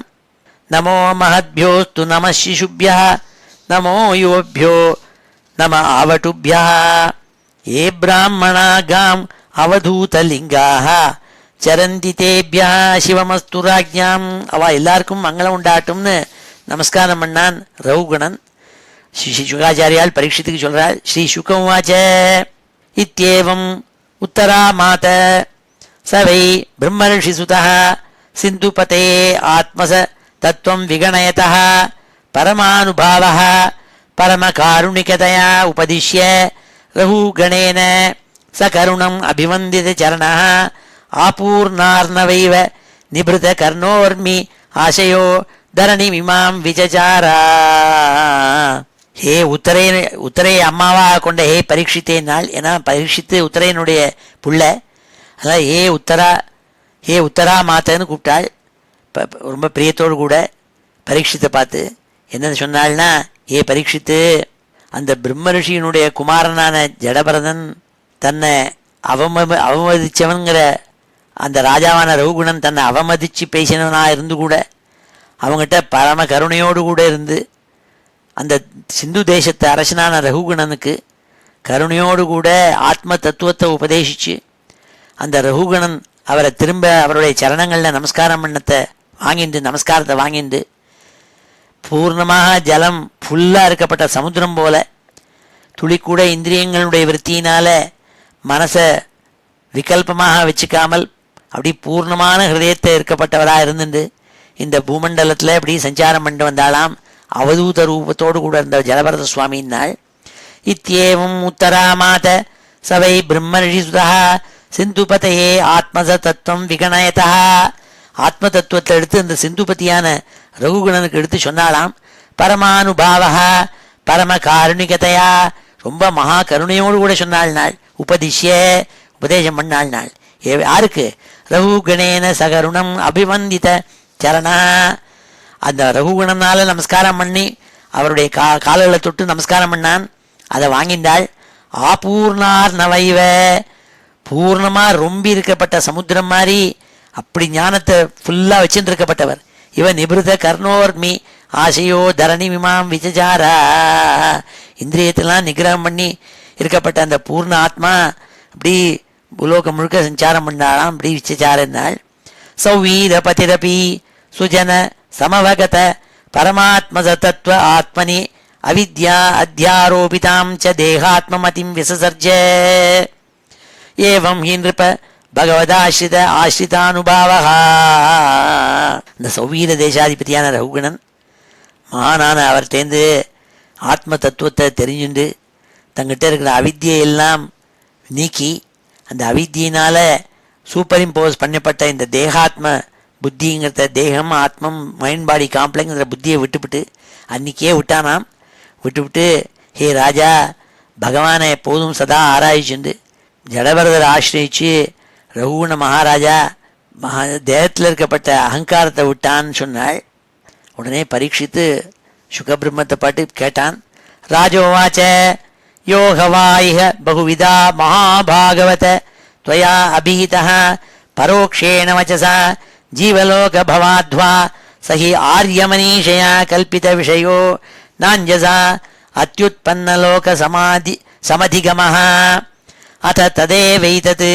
நமோ மஹத்யோஸ்து நம சிசுபியா நமோ யுவபியோ நம ஆவட்டுபியா ஏ பிராமணா காம் அவதூதலிங்காக சரந்தி தேபியா சிவமஸ்து ராஜ்ஞாம். அவள் எல்லாருக்கும் மங்களம் உண்டாகட்டும்னு நமஸ்காரம் பண்ணான் ரவுகுணன். ஸ்ரீ சுகாச்சாரியால் பரீட்சித்துக்கு சொல்றாள். ஸ்ரீ சுகவாச்ச இத்யேவம் உத்தரா மாத சவை பிரம்மர்ஷி சுதः சிந்துபதே ஆத்மச தத்துவம் விகணயதः பரமானுபாவः பரமகாருணிகதயா உபதிஷ்ய ரகுகணேன சகருணம் அபிவந்தித சரணः ஆபூர்ணார்ணவைவ நிபிருத கர்ணோர்மி ஆசையோ தரணிமிமாம் விசசாரா. ஹே உத்தரையை அம்மாவாக கொண்ட ஹே பரீட்சித்தே நாள், ஏன்னா பரீட்சித்து உத்தரையனுடைய புள்ள, அதான் ஹே உத்தரா மாத்தன்னு கூப்பிட்டாள். ரொம்ப பிரியத்தோடு கூட பரீட்சித்தை பார்த்து என்ன சொன்னாள்னா, ஏ பரீட்சித்து, அந்த பிரம்ம ரிஷியினுடைய குமாரனான ஜடபரதன் தன்னை அவமதிச்சவன்கிற அந்த ராஜாவான ரகுகுணன் தன்னை அவமதித்து பேசினவனாக இருந்து கூட அவங்ககிட்ட பரம கருணையோடு கூட இருந்து அந்த சிந்து தேசத்து அரசனான ரகுகுணனுக்கு கருணையோடு கூட ஆத்ம தத்துவத்தை உபதேசித்து அந்த ரகுகணன் அவரை திரும்ப அவருடைய சரணங்களில் நமஸ்காரம் பண்ணத்தை நமஸ்காரத்தை வாங்கிண்டு பூர்ணமாக ஜலம் ஃபுல்லாக இருக்கப்பட்ட சமுத்திரம் போல துளி கூட இந்திரியங்களுடைய விருத்தியினால் மனசை விகல்பமாக வச்சுக்காமல் அப்படி பூர்ணமான ஹிருதயத்தை இருக்கப்பட்டவராக இருந்துட்டு இந்த பூமண்டலத்தில் இப்படி சஞ்சாரம் பண்ணிட்டு வந்தாலாம். அவதூத ரூபத்தோடு கூட இருந்த ஜலபரத சுவாமின்னாள். இத்யேவம் உத்தராமாத சவை பிரம்மரிஷிசுதா சிந்துபதையே ஆத்மச தத்துவம் விகணயதா. ஆத்ம தத்துவத்தை எடுத்து அந்த சிந்துபதியான ரகுகுணனுக்கு எடுத்து சொன்னாலாம். பரமானுபாவா பரம காருணிகதையா, ரொம்ப மகா கருணையோடு கூட சொன்னாள் நாள். உபதிஷ்ய உபதேசம் பண்ணாள் நாள். யாருக்கு? ரகுகணேன சகருணம் அபிவந்தித சரணா. அந்த ரகுகுணனால நமஸ்காரம் பண்ணி அவருடைய கால்களை தொட்டு நமஸ்காரம் பண்ணான். அதை வாங்கிண்டாள். ஆபூர்ணார் நவைவ, பூர்ணமா ரொம்பி இருக்கப்பட்ட சமுத்திரம் மாதிரி அப்படி ஞானத்தை ஃபுல்லா வச்சுட்டு இருக்கப்பட்டவர் இவன். நிபிருத கர்ணோர்மி ஆசையோ தரணி விமாம் விசச்சாரா. இந்திரியத்தெல்லாம் நிகிரகம் பண்ணி இருக்கப்பட்ட அந்த பூர்ண ஆத்மா அப்படி உலோகம் முழுக்க சஞ்சாரம் பண்ணாலாம். அப்படி விசச்சாரன்னாள். சௌவீர பதிரபி சுஜன சமவகத பரமாத்ம தத்துவ ஆத்மனி அவித்யா அத்தியாரோபிதாம் ச தேகாத்மமதிம் விசசர்ஜ. ஏவம் ஹி நிருப பகவதாசிரித ஆசிரிதானுபாவா. இந்த சௌவீர தேசாதிபதியான ரகுகணன் மகானான அவர்கிட்டேருந்து ஆத்ம தத்துவத்தை தெரிஞ்சுண்டு தங்கிட்ட இருக்கிற அவித்தியெல்லாம் நீக்கி அந்த அவித்தியினால சூப்பர் இம்போஸ் பண்ணப்பட்ட இந்த தேகாத்ம புத்திங்கிறத, தேகம் ஆத்மம் மைண்ட் பாடி காம்ப்ளெக்ஸ்ங்கிற புத்தியை விட்டுவிட்டு அன்றைக்கே விட்டானாம். விட்டுவிட்டு, ஹே ராஜா, பகவானை எப்போதும் சதா ஆராய்ச்சிண்டு ஜடபரதரை ஆசிரியிச்சு ரகுகுண மகாராஜா தேகத்தில் இருக்கப்பட்ட அகங்காரத்தை விட்டான்னு சொன்னாள். உடனே பரீட்சித்து சுகபிரம்மத்தை பாட்டு கேட்டான். ராஜோவாச்ச யோகவாயிக பகுவிதா மகாபாகவத त्वया अभिहितः परोक्षेण वचसा जीवलोक भवाध्वा सहि आर्यमनीषया कल्पित विषयो नाञ्जसा अत्युत्पन्नलोक समधिगमः अथ तदेवैतत्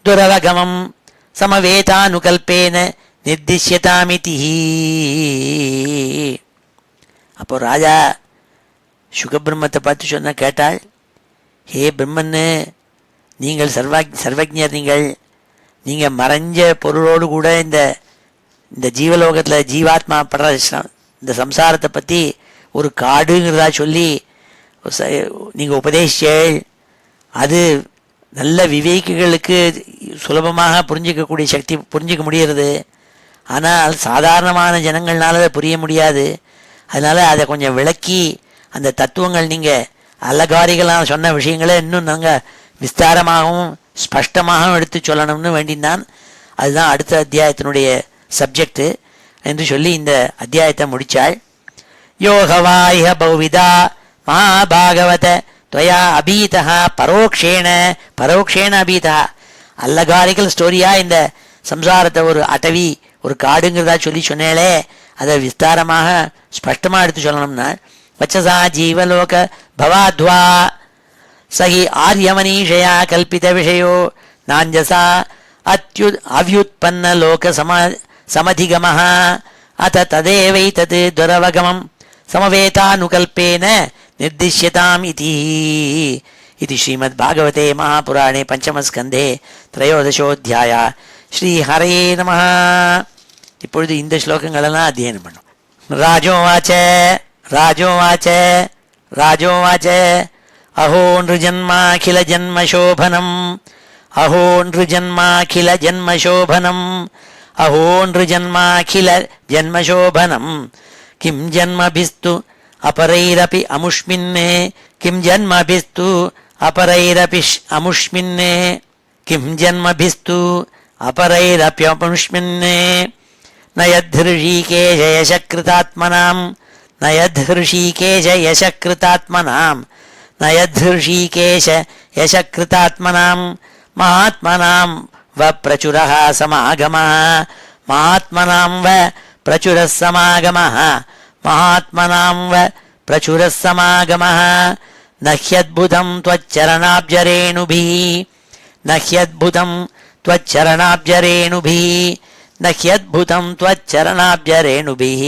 दुरवगमं समवेतानुकल्पेन निर्दिश्यतामिति. அப்போ ராஜா சுகபிரம்மத்தை பார்த்து சொன்ன கேட்டாள், ஹே பிரம்மன்னு, நீங்கள் சர்வஜர், நீங்கள் மறைஞ்ச பொருளோடு கூட இந்த ஜீவலோகத்தில் ஜீவாத்மா படுற இந்த சம்சாரத்தை பற்றி ஒரு காடுங்கிறதா சொல்லி நீங்கள் உபதேசிச்சேள். அது நல்ல விவேகிகளுக்கு சுலபமாக புரிஞ்சிக்கக்கூடிய சக்தி, புரிஞ்சிக்க முடிகிறது. ஆனால் சாதாரணமான ஜனங்கள்னால அதை புரிய முடியாது. அதனால் அதை கொஞ்சம் விளக்கி அந்த தத்துவங்கள் நீங்கள் அலகாரிகளாக சொன்ன விஷயங்களை இன்னும் நாங்கள் விஸ்தாரமாகவும் ஸ்பஷ்டமாகவும் எடுத்து சொல்லணும்னு வேண்டினான். அதுதான் அடுத்த அத்தியாயத்தினுடைய சப்ஜெக்டு என்று சொல்லி இந்த அத்தியாயத்தை முடித்தாள். யோகவாய பௌவிதா மகாபாகவத துவயா அபீதா பரோக்ஷேண அபீதா. அல்லகாரிகள் ஸ்டோரியா இந்த சம்சாரத்தை ஒரு அட்டவி, ஒரு காடுங்கிறதா சொல்லி சொன்னேளே, அதை விஸ்தாரமாக ஸ்பஷ்டமாக எடுத்து சொல்லணும்னா வச்சசா ஜீவலோக பவாத்வா சகி ஆர்யமனீஷயா கல்பித விஷயோ நாஞ்சசா அவ்யுத்பன்ன லோக சமதிகமஹ அத ததேவைதத் துரவகமம் சமவேதானுகல்பேன நிர்திஷ்யதாம் இதி ஸ்ரீமத் பாகவதே மகாபுராணே பஞ்சமஸ்கந்தே த்ரயோதசோத்தியாய. ஸ்ரீ ஹரயே நமஹ. இப்பொழுது இந்த ஸ்லோகங்களெல்லாம் அத்தியனம் பண்ணும். ராஜோவாச்ச அஹோ நிருஜன்மாகில ஜன்மசோபனம் அஹோ நிருஜன்மாகில ஜன்மசோபனம் அஹோ நிருஜன்மாகில ஜன்மசோபனம் கிம் ஜன்மபிஸ்து அபரைரபி அமுஷ்மின்னே கிம் ஜன்மபிஸ்து அபரைரபி அமுஷ்மின்னே கிம் ஜன்மபிஸ்து அபரைரப்யமுஷ்மின்னே நயத்ருஷீகேஷ யசக்ருதாத்மனாம் நயத்ருஷீகேஷ யசக்ருதாத்மனாம் நயத்ருஷீகேஷ யசக்ருதாத்மனாம் மகாத்மனாம் வ பிரச்சுரः சமாகமः மகாத்மனாம் வ பிரச்சுரः சமாகமः மகாத்மனாம் வ பிரச்சுரः சமாகமः நஹ்யத்புதம் த்வச்சரணாப்ஜரேணுபிः நஹ்யத்புதம் த்வச்சரணாப்ஜரேணுபிः நஹ்யத்புதம் த்வச்சரணாப்ஜரேணுபிः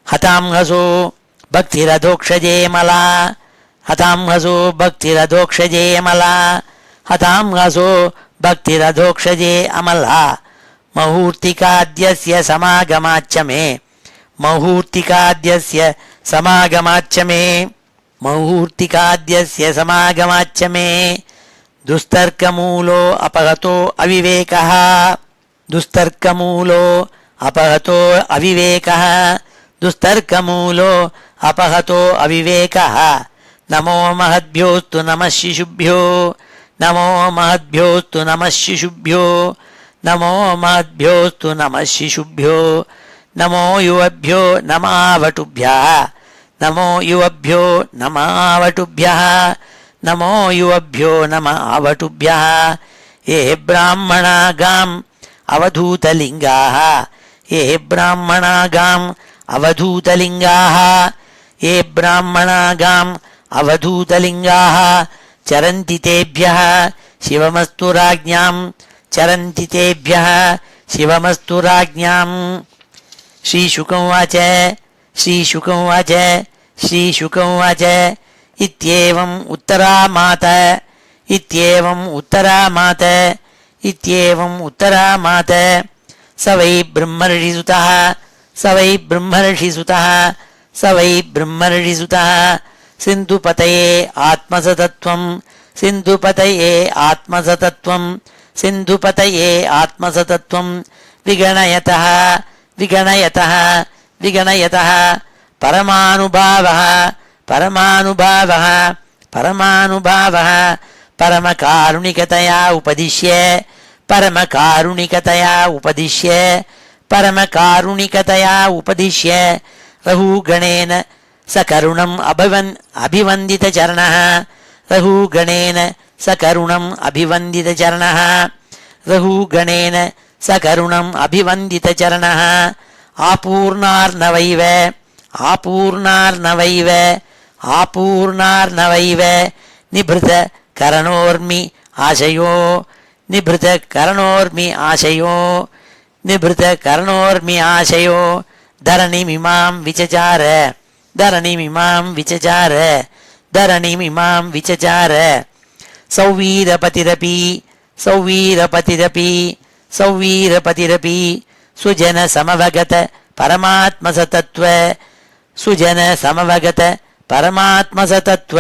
ஹதாம் ஹசோ பக்திரதோக்ஷஜே மலா ஹதாம் ஹசோ பக்திரதோக்ஷஜே அமலா ஹதாம் ஹசோ பக்திரதோக்ஷஜே அமலா மஹூர்த்திகாத்யஸ்ய சமாகமாச்ச மே மஹூர்த்திகாத்யஸ்ய சமாகமாச்ச மே. முகூர்த்திகாद्यस्य समागमाच्च मे दुस्तर्कमूलो अपहतो अविवेकः दुस्तर्कमूलो अपहतो अविवेकः दुस्तर्कमूलो अपहतो अविवेकः नमो महद्भ्योस्तु नमः शिशुभ्यो नमो महद्भ्योस्तु नमः शिशुभ्यो नमो महद्भ्योस्तु नमः शिशुभ्यो नमो युवभ्यो नमावटुभ्यः नमो युवभ्यो नमावटुभ्यः नमो युवभ्यो नमावटुभ्यः ये ब्राह्मणागाम् अवधूतलिङ्गाः ये ब्राह्मणागाम् अवधूतलिङ्गाः ये ब्राह्मणागाम् अवधूतलिङ्गाः चरन्ति तेभ्यः शिवमस्तु राज्ञाम् चरन्ति तेभ्यः शिवमस्तु राज्ञाम् श्रीशुकौवाच श्रीशुकौवाच श्रीशुकौवाच इत्येवम् उत्तरामात इत्येवम् उत्तरामात इत्येवम् उत्तरामात स वै ब्रह्मर्षिसुतः स वै ब्रह्मर्षिसुतः स वै ब्रह्मर्षिसुतः सिन्धुपतये आत्मसतत्वम् सिन्धुपतये आत्मसतत्वम् सिन्धुपतये आत्मसतत्वम् विगणयतः विगणयतः विगणयतः परमानुभावः परमानुभावः परमानुभावः परमकारुणिकतया उपदिश्य परमकारुणिकतया उपदिश्य परमकारुणिकतया उपदिश्य रघुगणेन सकरुणम् अभिवन्दितचरणः रघुगणेन सकरुणम् अभिवन्दितचरणः रघुगणेन सकरुणम् अभिवन्दितचरणः आपूर्णार्णवैव आपूर्णार्णवैव आपूर्णार्णवैव निभृत करणोर्मि आशयो निभृत करणोर्मि आशयो निभृत करणोर्मि आशयो धरणिमिमां विचचार धरणिमिमां विचचार धरणिमिमां विचचार सौवीरपतिरपि सौवीरपतिरपि सौवीरपतिरपि सुजन समवगत परमात्मसतत्व सुजन समवगत परमात्मसतत्व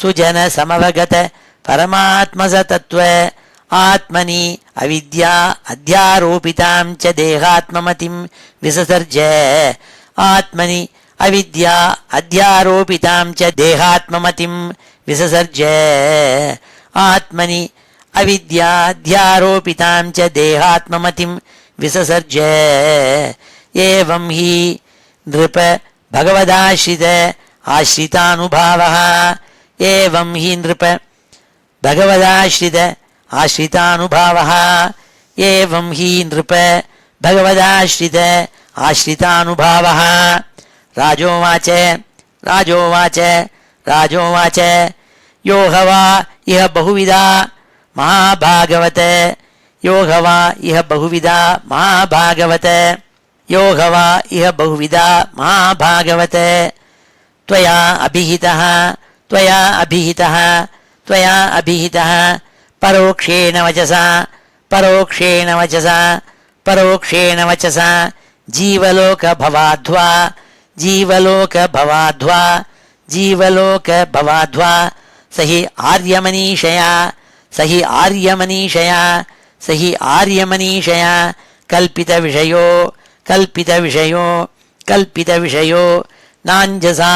सुजन समवगत परमात्मसतत्व आत्मनि अविद्या अध्यारोपितां च देहात्ममतिं विससर्ज आत्मनि अविद्या अध्यारोपितां च देहात्ममतिं विससर्ज आत्मनि अविद्याध्यारोपितां च देहात्ममतिं विससर्ज एवं हि नृप भगवदाश्रित आश्रितानुभावः एवं हि नृप भगवदाश्रित आश्रितानुभावः एवं हि नृप भगवदाश्रित आश्रितानुभावः राजोवाच राजोवाच राजोवाच यो ह वा इह बहुविधा महाभागवत यो ह वा इह बहुविधा महाभागवत यो ह वा इह बहुविधा महाभागवत त्वया अभिहितः त्वया अभिहितः त्वया अभिहितः परोक्षेण वचसा परोक्षेण वचसा परोक्षेण वचसा जीवलोक भवाध्वा जीवलोक भवाध्वा जीवलोक भवाध्वा सहि आर्यमनीषया सहि आर्यमनीषया सहि आर्यमनीषया कल्पितविषयो कल्पितविषयो कल्पितविषयो नाञ्जसा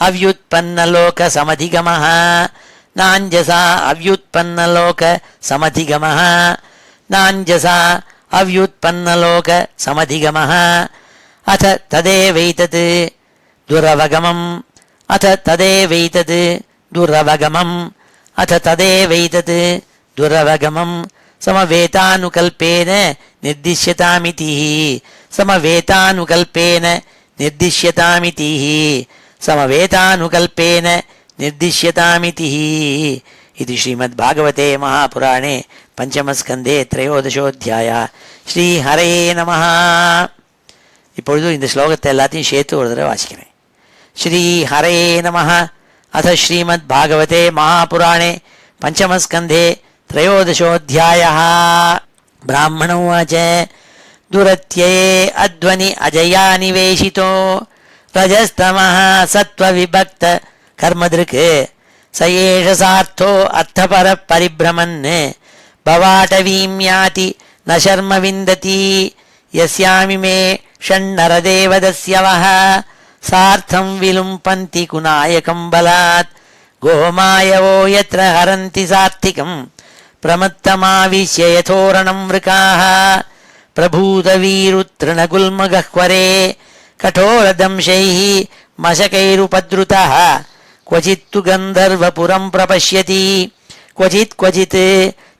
अव्युत्पन्नलोकसमधिगमः नाञ्जसा अव्युत्पन्नलोकसमधिगमः नाञ्जसा अव्युत्पन्नलोकसमधिगमः अथ तदेवैतत् दुरवगमम् अथ तदेवैतत् दुरवगमम् अथ तदेवैतत् दुरवगमम् समवेतानुकल्पेन निर्दिश्यतामिति समवेतानुकल्पेन निर्दिश्यतामिति समवेतानुकल्पेन निर्दिश्यतामिति इति श्रीमद्भागवते महापुराणे पंचमस्कंदे त्रयोदशोऽध्याय श्री हरे नमः. இப்பொழுது இந்த ஸ்லோகத்தை எல்லாத்தையும் சேர்த்து ஒரு தடவை வாசிக்கிறேன். ஸ்ரீ ஹரே நமः. अथ श्रीमद्भागवते महापुराणे पंचमस्कंधे त्रयोदशोऽध्यायः. ब्राह्मण उवाच दुरत्यये अध्वनि अजया निवेशितो रजस्तमः सत्त्वविभक्त கர்மதிருக்கு சயேஷ சார்த்தோ அர்த்தபர பரிபிரமன் பவாடவீம் யாதி ந சர்ம விந்ததி யஸ்யாமி மே ஷண்ணரதேவதஸ்யவஹ சார்த்தம் விலும்பந்தி குநாயகம் பலாத் கோமாயவோ யத்ர ஹரந்தி சார்த்திகம் பிரமத்தமாவிஷ்ய யதோரணம் விருகாः பிரபூதவீருத்ருணகுல்மகஹ்வரே கठोरदंशैः मशकैरुपद्रुतः क्वचित्तु गन्धर्वपुरं प्रपश्यति क्वचित्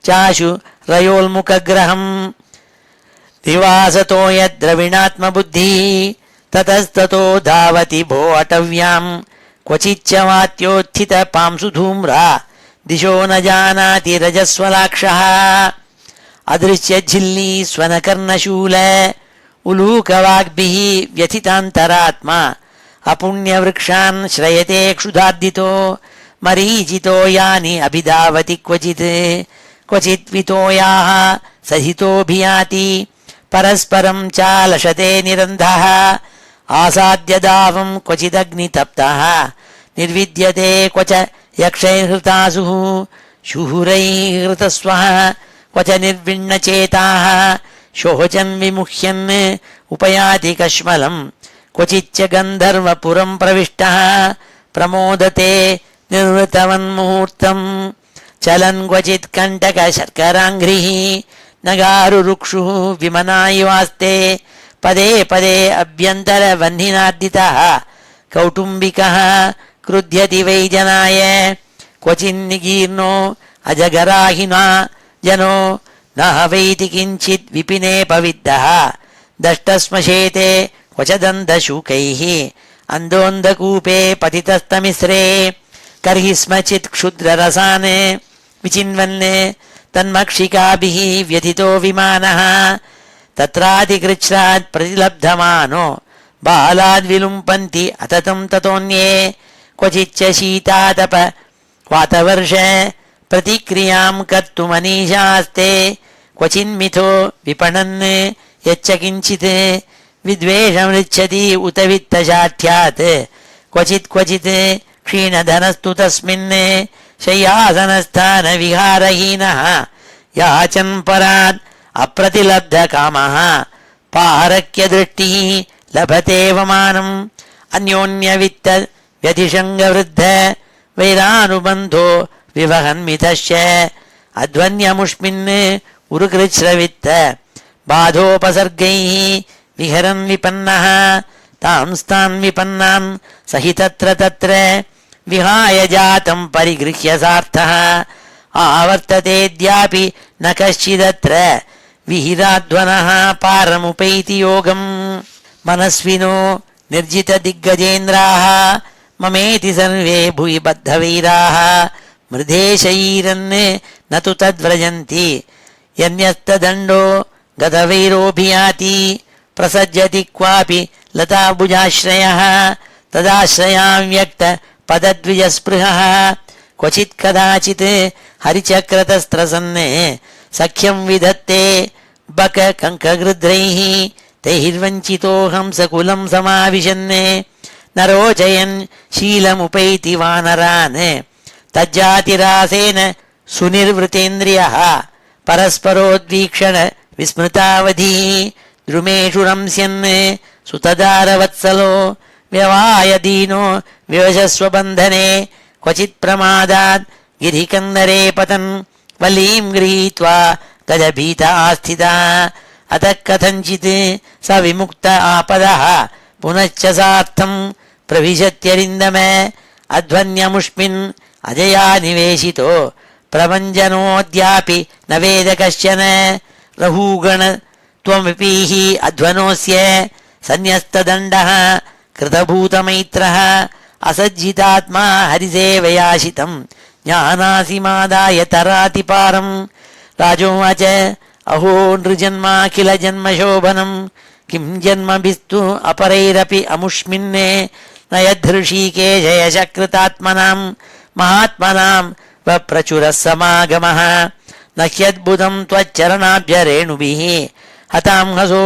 चाशु रयोल्मुखग्रहं निवासतो यद्रविणात्मबुद्धिः ततस्ततो धावति भो अटव्यां क्वचिच्च वात्योत्थितपांसु धूम्रा दिशो न जानाति रजस्वलाक्षः अदृश्यझिल्ली स्वनकर्णशूल उलूकवाग्भिः व्यथितान्तरात्मा अपुण्यवृक्षान् श्रयते क्षुधार्दितो मरीचितो यानि अभिधावति क्वचित् वितोयाः सहितोऽभियाति परस्परं चालशते निरन्धः आसाद्य दावं क्वचिदग्नितप्तः निर्विद्यते क्वच यक्षैर्हृतासुः शुहुरैर्हृतस्वः क्वच निर्विण्णचेताः शोचन् विमुह्यन् उपयाति कश्मलं क्वचिच्च गन्धर्वपुरं प्रविष्टः प्रमोदते निर्वृतवन्मुहूर्तं चलन् क्वचित् कण्टकशर्कराङ्घ्रिः नगारुरुक्षुः विमनायिवास्ते पदे पदे अभ्यन्तरवह्निनार्दितः कौटुम्बिकः क्रुध्यति वै जनाय क्वचिन्निगीर्णो अजगराहिना जनो न हवैति किञ्चित् विपिने पविद्धः दष्टश्मशेते क्वचदन्धशूकैः अन्दोन्दकूपे पतितस्तमिस्रे कर्हि स्मचित् क्षुद्ररसान् विचिन्वन् तन्मक्षिकाभिः व्यथितो विमानः तत्रादिकृच्छ्रात् प्रतिलब्धमानो बालाद्विलुम्पन्ति अततं ततोऽन्ये क्वचिच्च शीतातप वातवर्ष प्रतिक्रियां कर्तुमनीशास्ते क्वचिन्मिथो विपणन् यच्च किञ्चित् विद्वेषमृच्छति उत वित्तशाठ्यात् क्वचित् क्षीणधनस्तु तस्मिन् शय्यासनस्थानविहारहीनः याचन् परात् अप्रतिलब्धकामः पारक्यदृष्टिः लभतेव मानम् अन्योन्यवित्त व्यतिषङ्गवृद्ध वैरानुबन्धो विवहन्मितश्च अध्वन्यमुष्मिन् उरुकृच्छ्रवित्त बाधोपसर्गैः विहरन् विपन्नः तांस्तान् विपन्नान् सहि तत्र विहाय जातं परिगृह्य सार्थः आवर्ततेऽद्यापि न कश्चिदत्र विहिराध्वनः पारमुपैति योगम् मनस्विनो निर्जितदिग्गजेन्द्राः ममेति सर्वे भुवि बद्धवीराः मृधे शरीरन् न तु तद्व्रजन्ति यन्यस्तदण्डो गतवैरोऽभियाति प्रसज्जति क्वापि लताभुजाश्रयः तदाश्रयां व्यक्त पदद्विजस्पृहः क्वचित् कदाचित् हरिचक्रतस्त्रसन्ने सख्यं विधत्ते बक कङ्कगृध्रैः तैर्वञ्चितो हंसकुलं समाविशन् न रोचयन् शीलमुपैति वानरान् तज्जातिरासेन सुनिर्वृतेन्द्रियः परस्परोद्वीक्षण विस्मृतावधिः द्रुमेषु रंस्यन् सुतदारवत्सलो व्यवायदीनो विवशस्वबन्धने क्वचित् प्रमादात् गिरिकन्दरे पतन् वलीं गृहीत्वा गजभीत आस्थिता अतः कथञ्चित् स विमुक्त आपदः पुनश्च सार्थं प्रविशत्यरिन्दम अध्वन्यमुष्मिन् अजया निवेशितो प्रभञ्जनोऽद्यापि न वेद कश्चन रहूगण त्वमपीः अध्वनोऽस्य सन्न्यस्तदण्डः कृतभूतमैत्रः असज्जितात्मा हरिसेवयाशितं ज्ञानासि मादाय तरातिपारं राजोवाच अहो नृजन्माखिल जन्मशोभनं किं जन्मभिस्तु अपरैरपि अमुष्मिन् न यद्धृषीकेश यशकृतात्मनां महात्मनां वप्रचुरः समागमः न ह्यद्भुतं त्वच्चरणाभ्यरेणुभिः हतां हसो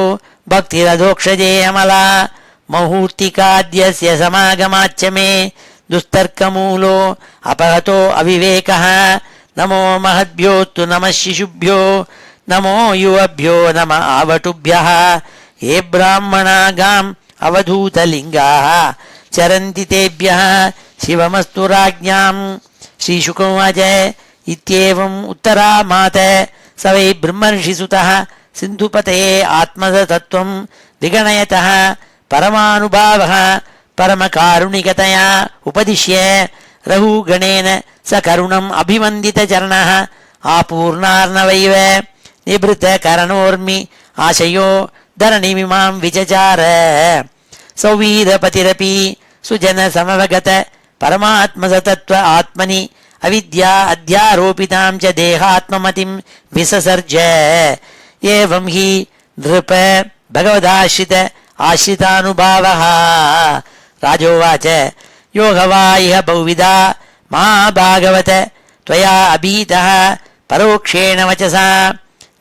भक्तिरधोक्षजे अमला मुहूर्तिकाद्यस्य समागमाच्च मे दुस्तर्कमूलो अपहतो अविवेकः नमो महद्भ्योऽस्तु नमः शिशुभ्यो नमो युवभ्यो नम आवटुभ्यः ये ब्राह्मणागाम् अवधूतलिङ्गाः चरन्ति तेभ्यः शिवमस्तु राज्ञाम् श्रीशुकौवाच इत्येवम् उत्तरामात स वै ब्रह्मर्षिसुतः सिन्धुपतये आत्मतत्त्वम् विगणयतः परमानुभावः परमकारुणिकतया उपदिश्य रघुगणेन स करुणम् अभिवन्दितचरणः आपूर्णार्णवैव निभृतकरणोर्मि आशयो धरणिमिमां विचचार सौवीरपतिरपि सुजनसमवगत परमात्मसतत्त्व आत्मनि अविद्या अध्यारोपितां च देहात्ममतिं विससर्ज एवं हि नृप भगवदाश्रित आश्रितानुभावः राजोवाच योगवा इह बहुविधा महाभागवत त्वया अभीतः परोक्षेण वचसा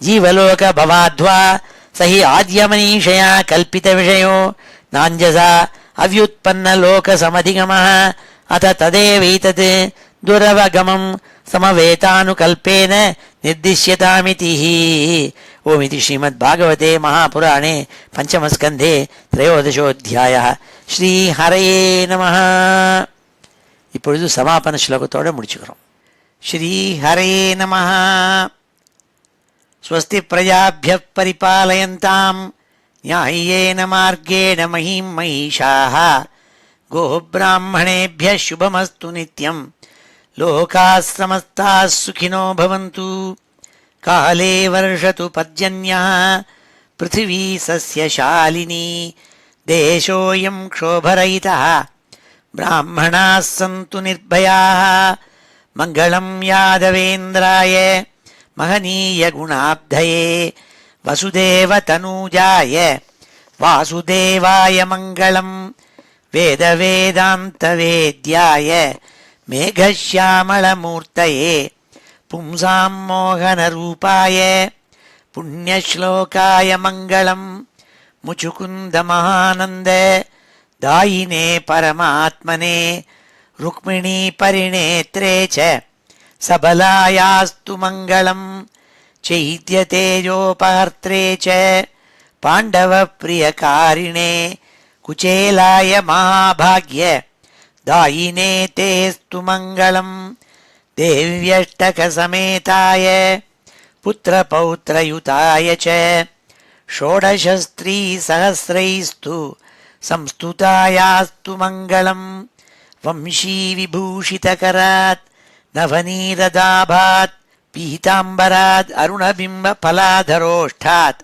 जीवलोकभवाध्वा स हि आद्यमनीषया कल्पितविषयो नाञ्जसा अव्युत्पन्नलोकसमधिगमः अथ तदेवैतत् दुरवगमं समवेतानुकल्पेन निर्दिश्यतामिति ओमिति श्रीमद्भागवते महापुराणे पंचमस्कन्धे त्रयोदशोऽध्यायः श्रीहरये नमः. இப்பொழுது சமாபன ஸ்லோகத்தோட முடிச்சுக்கிறோம். ஸ்ரீஹரயே நமः. ஸ்வஸ்தி பிரஜாभ्यः परिपालयन्ताम् न्याय्येन मार्गेण महीं महिषाः गोब्राह्मणेभ्यः शुभमस्तु नित्यम् लोकाः समस्ताः सुखिनो भवन्तु. काले वर्षतु पर्जन्यः पृथिवी सस्यशालिनी देशोऽयं क्षोभरहितः ब्राह्मणाः सन्तु निर्भयाः. मङ्गलं यादवेन्द्राय महनीयगुणाब्धये वसुदेवतनूजाय वासुदेवाय मङ्गलम्. वेदवेदान्तवेद्याय मेघश्यामलमूर्तये पुंसां मोहनरूपाय पुण्यश्लोकाय मङ्गलम्. मुचुकुन्दमहानन्द दायिने परमात्मने रुक्मिणी परिणेत्रे च सबलायास्तु मङ्गलम्. चैत्यतेजोपहर्त्रे च पाण्डवप्रियकारिणे कुचेलाय महाभाग्य दायिने तेस्तु मङ्गलम्. देव्यष्टकसमेताय पुत्रपौत्रयुताय च षोडशस्त्रीसहस्रैस्तु संस्तुतायास्तु मङ्गलम्. वंशीविभूषितकरात् नवनीरदाभात् पीताम्बरात् अरुणबिम्बफलाधरोष्ठात्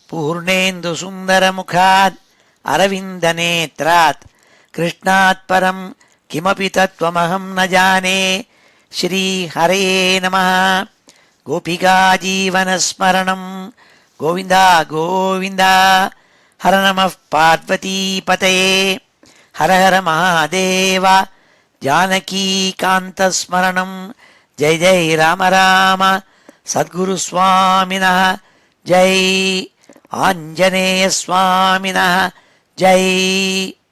पूर्णेन्दुसुन्दरमुखात् अरविन्दनेत्रात् कृष्णात् परं किमपि तत्त्वमहं न जाने. श्रीहरये नमः. गोपिकाजीवनस्मरणं गोविन्द गोविन्द. हर नमः पार्वतीपतये. हर हर महादेव. जानकीकान्तस्मरणं जय जय राम राम. सद्गुरुस्वामिनः जय. आञ्जनेयस्वामिनः जय.